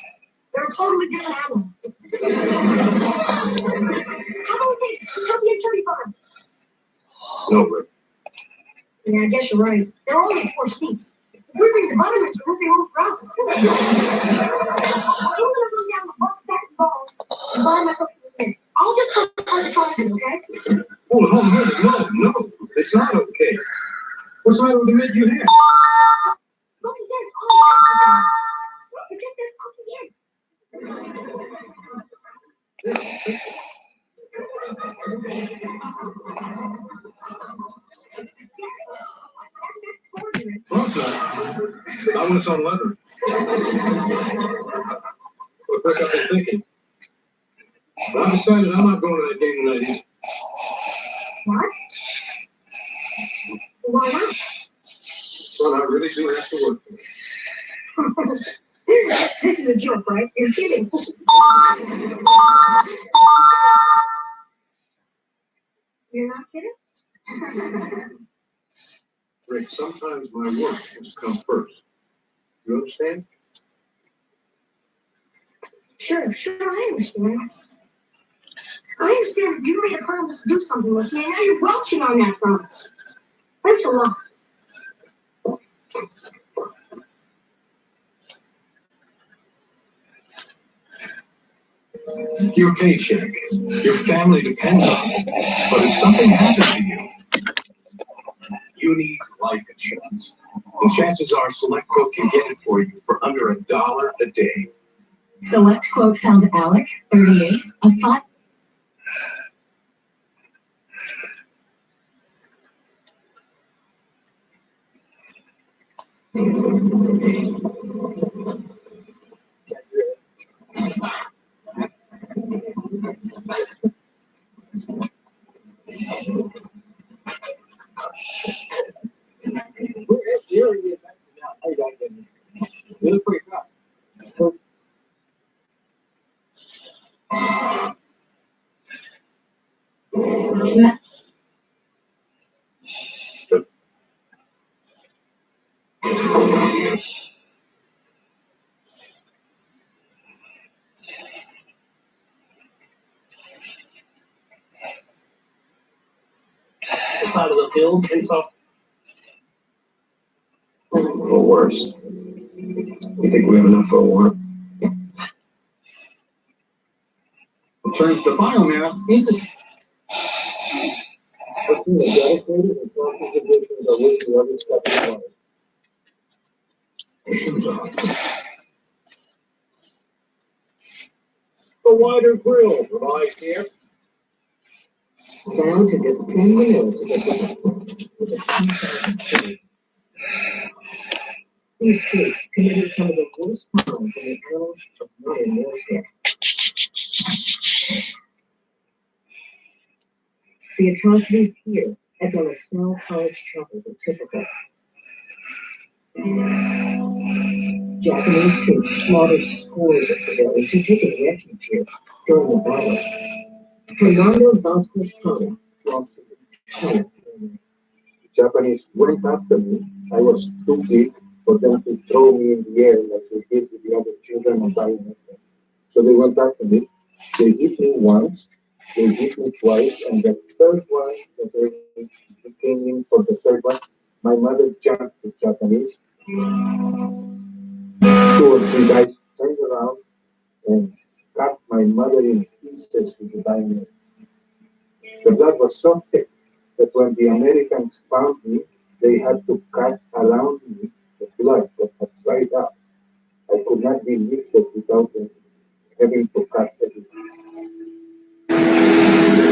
they're a totally different animal. How about we take Chubby and Chubby Farm? No, Rick. Yeah, I guess you're right. There are only 4 seats. If we bring the vitamins, we'll be home for us. I'm gonna go down the Bucks back and balls and buy myself a minute. I'll just put on the chocolate, okay? Hold on, no. It's not okay. What's the matter with the mid you have? Look, there's all that. Look, it just says Pumpkin Inn. Also, I want some leather. But quick, I've been thinking. I decided I'm not going to that game tonight either. What? Why not? Well, I really do have to work. This is a joke, right? You're kidding. You're not kidding? Rick, sometimes my work must come first. You understand? Sure, I understand. I understand that you made a promise to do something with me, and now you're welching on that promise. Thanks a lot. Your paycheck, your family depends on it. But if something happens to you, you need life insurance. And chances are SelectQuote can get it for you for under $1 a day. SelectQuote found Alec, 38, a 5. Side of the field, and so. Or worse. You think we have enough for a war? It turns the biomass into. Dedicated and contributions are with you every step of the way. The wider grill provides here. Down to just 10 minutes to get the with a These kids committed some of the worst crimes in the annals of modern warfare. The atrocities here at De La Salle College Chapel were typical. Japanese troops slaughtered scores of civilians who taken refuge here during the battle. Fernando Vasquez Prada lost his entire family. Japanese went after me. I was too big for them to throw me in the air like they did with the other children on Biometric. So they went after me. They hit me once, they hit me twice, and the third one, that they came in for the third one, my mother jumped the Japanese. 2 or 3 guys turned around and cut my mother in pieces with the diamond. The blood was so thick that when the Americans found me, they had to cut around me the blood that had dried up. I could not be lifted without them having to cut everything.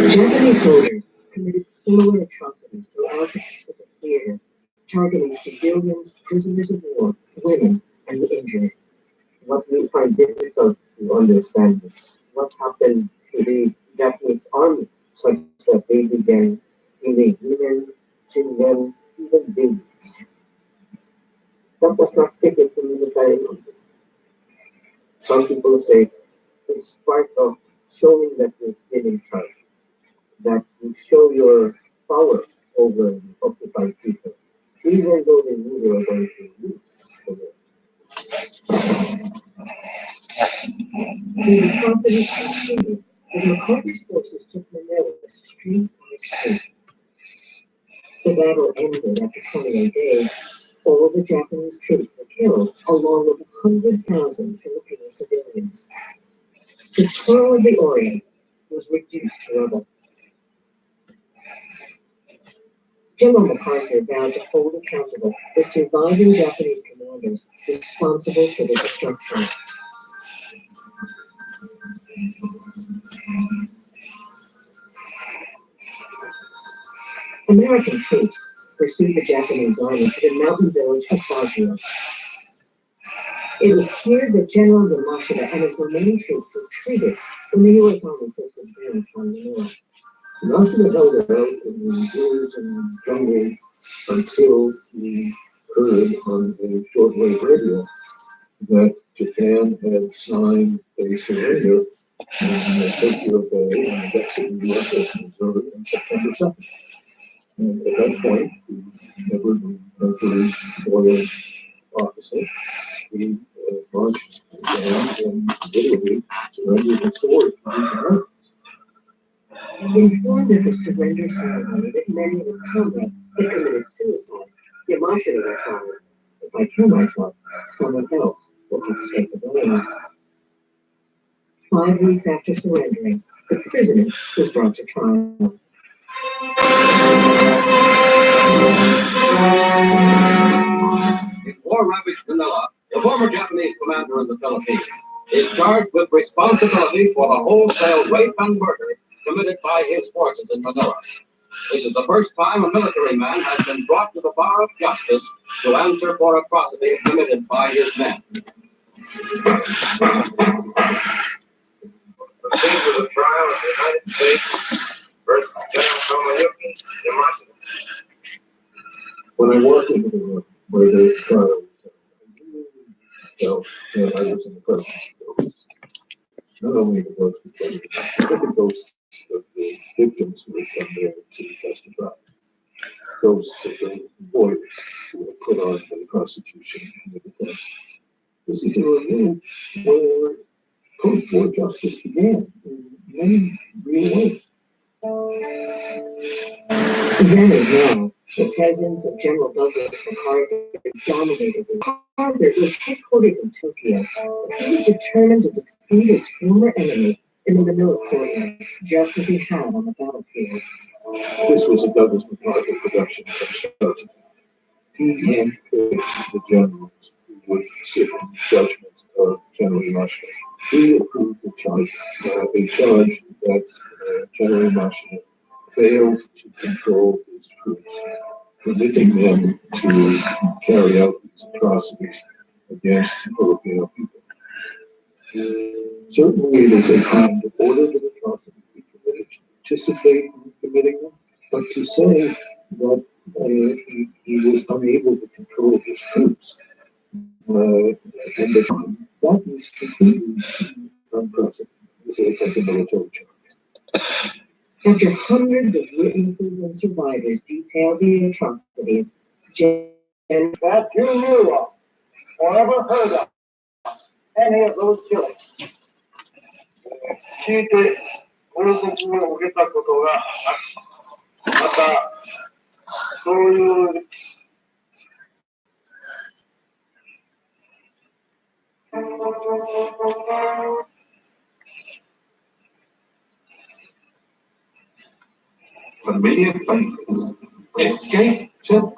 Japanese soldiers committed similar atrocities throughout the Pacific theater, targeting civilians, prisoners of war, women, and the injured. What we find difficult to understand is what happened to the Japanese army, such that they began killing women, children, even babies. That was not taken to military numbers. Some people say it's part of showing that you've been in charge, that you show your power over the occupied people, even though they knew they were going to lose the war. These atrocities continued as MacArthur's forces took Manila street by street. The battle ended after 28 days. All the Japanese troops were killed, along with 100,000 Filipino civilians. The Pearl of the Orient was reduced to rubble. General MacArthur vowed to hold accountable the surviving Japanese commanders responsible for the destruction. American troops pursued the Japanese army to the mountain village of Baguio. It was here that General Yamashita and his remaining troops retreated when the U.S. Army first advanced on Manila. Yamashita held out in the woods and jungle until he heard on a shortwave radio that Japan had signed a surrender in Tokyo Bay on the decks of the USS Missouri on September 2nd. And at that point, Edward Mercury's loyal officer, he launched down and literally surrendered his sword to the Americans. Informed of the surrender ceremony that many of his comrades had committed suicide, Yamashita replied, "If I kill myself, someone else will have to take the blame." 5 weeks after surrendering, the prisoner was brought to trial. In war-ravaged Manila, the former Japanese commander in the Philippines is charged with responsibility for the wholesale rape and murder committed by his forces in Manila. This is the first time a military man has been brought to the bar of justice to answer for atrocities committed by his men. Proceed with the trial of the United States versus General Yamashita. When I walked into the room where the trial was held, I was in the presence of ghosts. Not only the ghosts of the ghosts of the victims who had come there to testify, ghosts of the lawyers who were put on by the prosecution and the defense. This is the room where post-war justice began in many real ways. Then as now, the presence of General Douglas MacArthur dominated the MacArthur was headquartered in Tokyo. He was determined to defeat his former enemy in the Manila courtyard, just as he had on the battlefield. This was a Douglas MacArthur production from start to finish. He handpicked the generals who would sit in judgment of General Yamashita. He approved the charge, a charge that General Yamashita failed to control his troops, permitting them to carry out these atrocities against Filipino people. Certainly, it is a crime to order the atrocity to be committed, to participate in committing them, but to say that he was unable to control his troops, and that is completely unprecedented. It's like a military charge. After hundreds of witnesses and survivors detailed the atrocities, that you knew of or ever heard of any of those killings. 聞いて、この説明を受けたことがある。また、そういう For many of faith is escape to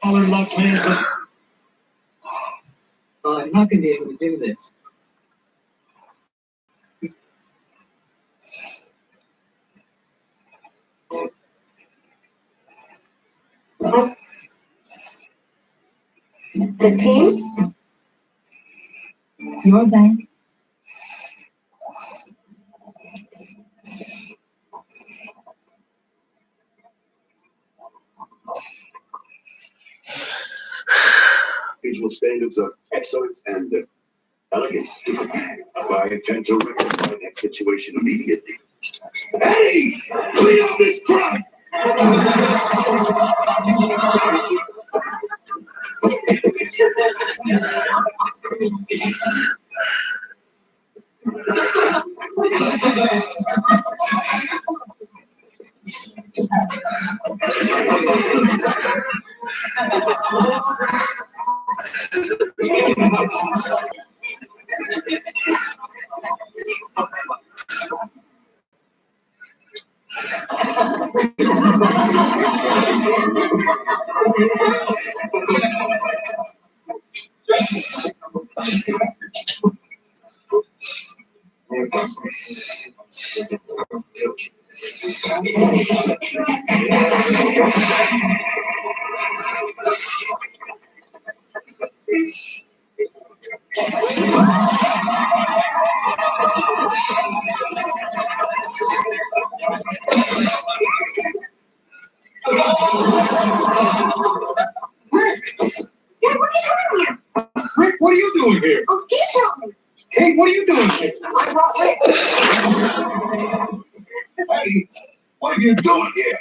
All in love, man, but I'm not gonna be able to do this. The team? Your bank. Visual standards of excellence and elegance. I intend to rectify that situation immediately. Hey! Clean up this crap! Rick, what are you doing here? Oh, Steve helped me. Kate, what are you doing here? I brought Rick. Hey, what are you doing here?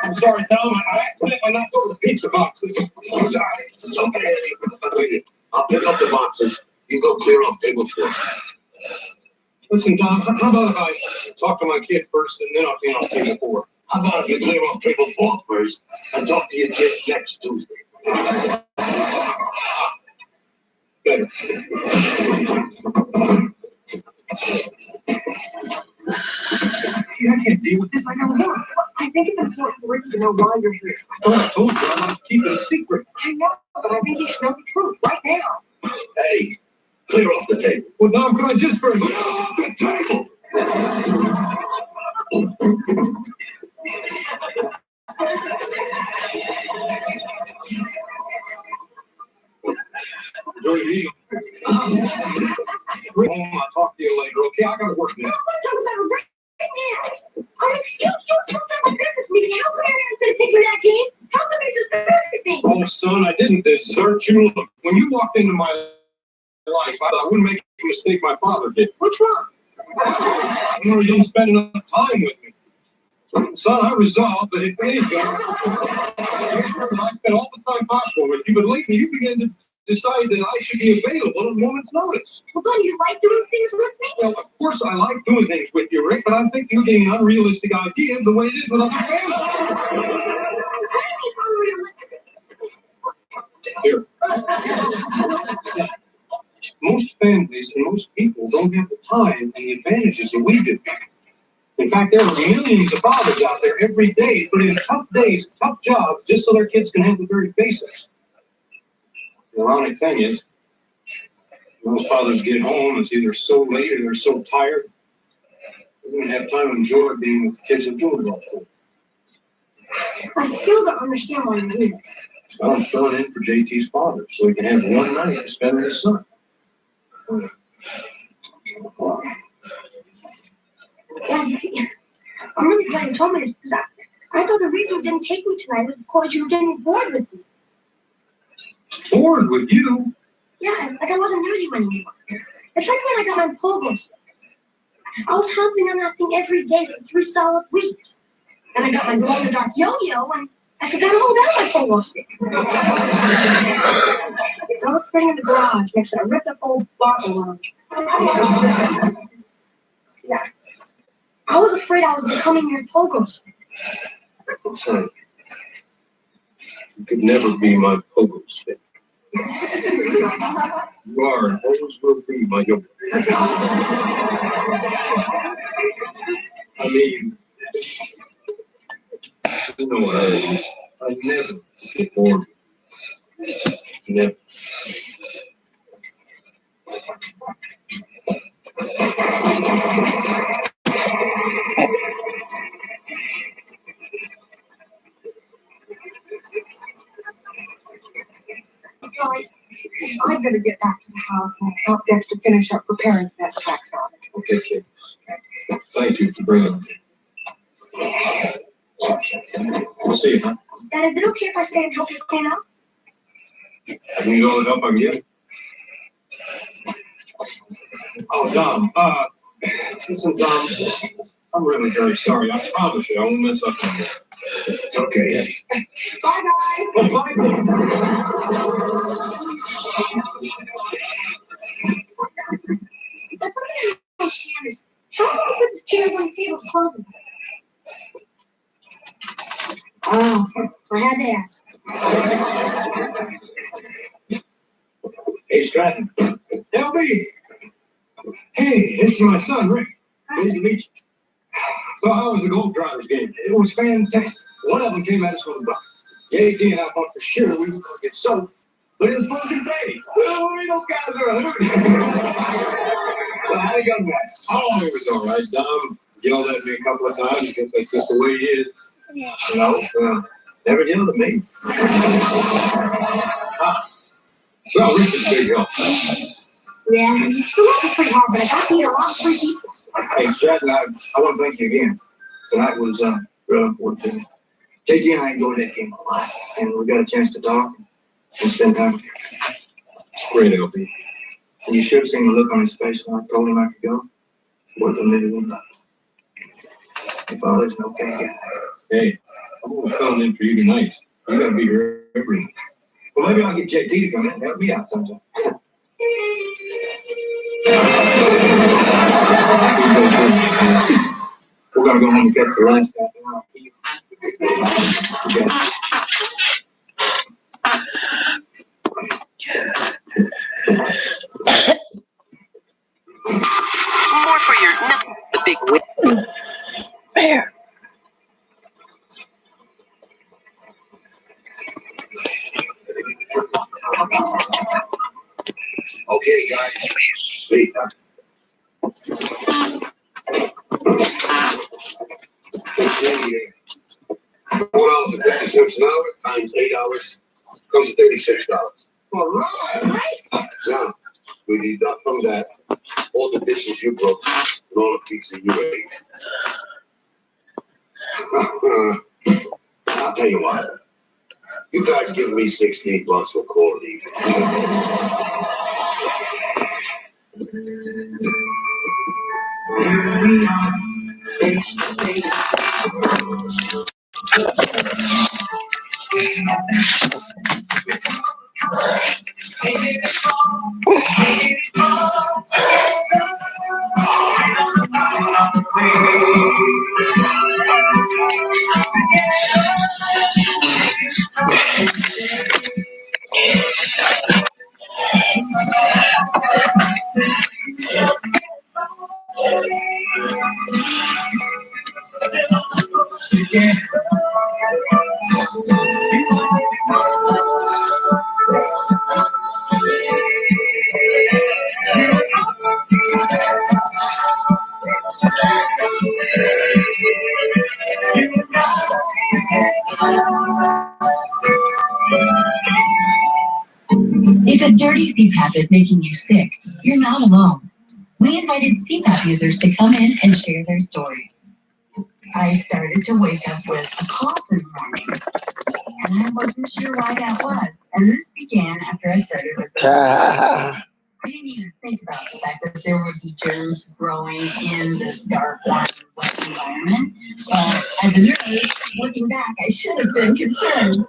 I'm sorry, Tom. I accidentally knocked over the pizza boxes. It's all right. It's okay. I'll pick up the boxes. You go clear off table 4. Listen, Tom, how about if I talk to my kid first and then I'll clean off table 4? How about if you clear off table 4 first and talk to your kid next Tuesday? Better. I can't deal with this. I got work. I think it's important for Rick to know why you're here. I told you I want to keep it a secret. I know, but I think he should know the truth right now. Hey, clear off the table. Well, Tom, could I just for Clear off the table! Joey, Rick, I'll talk to you later, okay? I gotta work now. I'm talking about Rick right now. I mean, you were supposed to have a business meeting. How come everyone said take me that game? How come you deserted me? Oh, son, I didn't desert you. Look, when you walked into my life, I thought I wouldn't make a mistake my father did. What's wrong? You didn't spend enough time with me. Son, I resolved that if anything, I spent all the time possible with you, but lately you began to decide that I should be available at a moment's notice. Well, don't you like doing things with me? Well, of course I like doing things with you, Rick, but I think you're getting an unrealistic idea of the way it is with other families. Here. Most families and most people don't have the time and the advantages that we do. In fact, there are millions of fathers out there every day putting in tough days, tough jobs, just so their kids can have the very basics. The ironic thing is, most fathers get home, it's either so late or they're so tired, they don't have time to enjoy being with the kids that do it all for. I still don't understand why you're here. Well, I'm filling in for JT's father, so he can have one night to spend with his son. Yeah, you see, I'm really glad you told me this because I thought the reason you didn't take me tonight was because you were getting bored with me. Bored with you? Yeah, like I wasn't new to you anymore. It's like when I got my pogo stick. I was helping on that thing every day for 3 solid weeks. And I got my glow-in-the-dark yo-yo, and I forgot all about my pogo stick. So I was sitting in the garage next to a ripped-up old bottle lounge. Yeah. I was afraid I was becoming your pogo stick. Son, you could never be my pogo stick. You are and always will be my yoga. I mean, you know what I never get bored. Never. Guys, I better get back to the house and help Dexter finish up preparing for that tax audit. Okay, kid. Thank you for bringing me. We'll see you, huh? Dad, is it okay if I stay and help you clean up? I need all the help I can get. Oh, Dom, listen, Dom, I'm really very sorry. I promise you, I won't mess up on you. It's okay, Eddie. Bye, guys. Oh, bye. That's what I don't understand is how do you put the chairs on the table to close them? Oh, I had to ask. Hey, Stratton. LB. Hey, this is my son, Rick. Nice to meet you. So how was the Gold Drivers game? It was fantastic. One of them came at us with a buck. JT and I thought for sure we were going to get soaked, but it was supposed to be paid. Well, those guys are a hoot. So how'd it go, man? Oh, it was all right. Dom yelled at me a couple of times because that's just the way he is. Yeah. You know, never yelled at me. Well, Rick is a big help. Yeah, the work was pretty hard, but I got to eat a lot of free pizza. Hey, Stratton, I want to thank you again. Tonight was real important to me. JT and I enjoyed that game a lot, and we got a chance to talk and spend time together. It's great, LB. And you should have seen the look on his face when I told him I could go. Worth $1 million. Your father's an okay guy. Hey, I'm going to fill in for you tonight. You got to be here every night. Well, maybe I'll get JT to come in and help me out sometime. We're gonna go home and get the last half an hour. More for your big win. There. Okay, guys, wait. 4.50 an hour times 8 hours comes to $36. All right. Now, we deduct from that all the dishes you broke and all the pizza you ate. I'll tell you what. You guys give me $16 for quality. If a dirty CPAP is making you sick, you're not alone. We invited CPAP users to come in and share their stories. I started to wake up with a cough in the morning, and I wasn't sure why that was. And this began after I started with I didn't even think about the fact that there would be germs growing in this dark, warm, wet environment. But as a nurse, looking back, I should have been concerned.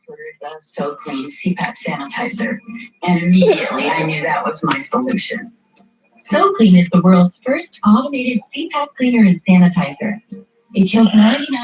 For the So Clean CPAP sanitizer, and immediately I knew that was my solution. So Clean is the world's first automated CPAP cleaner and sanitizer. It kills 99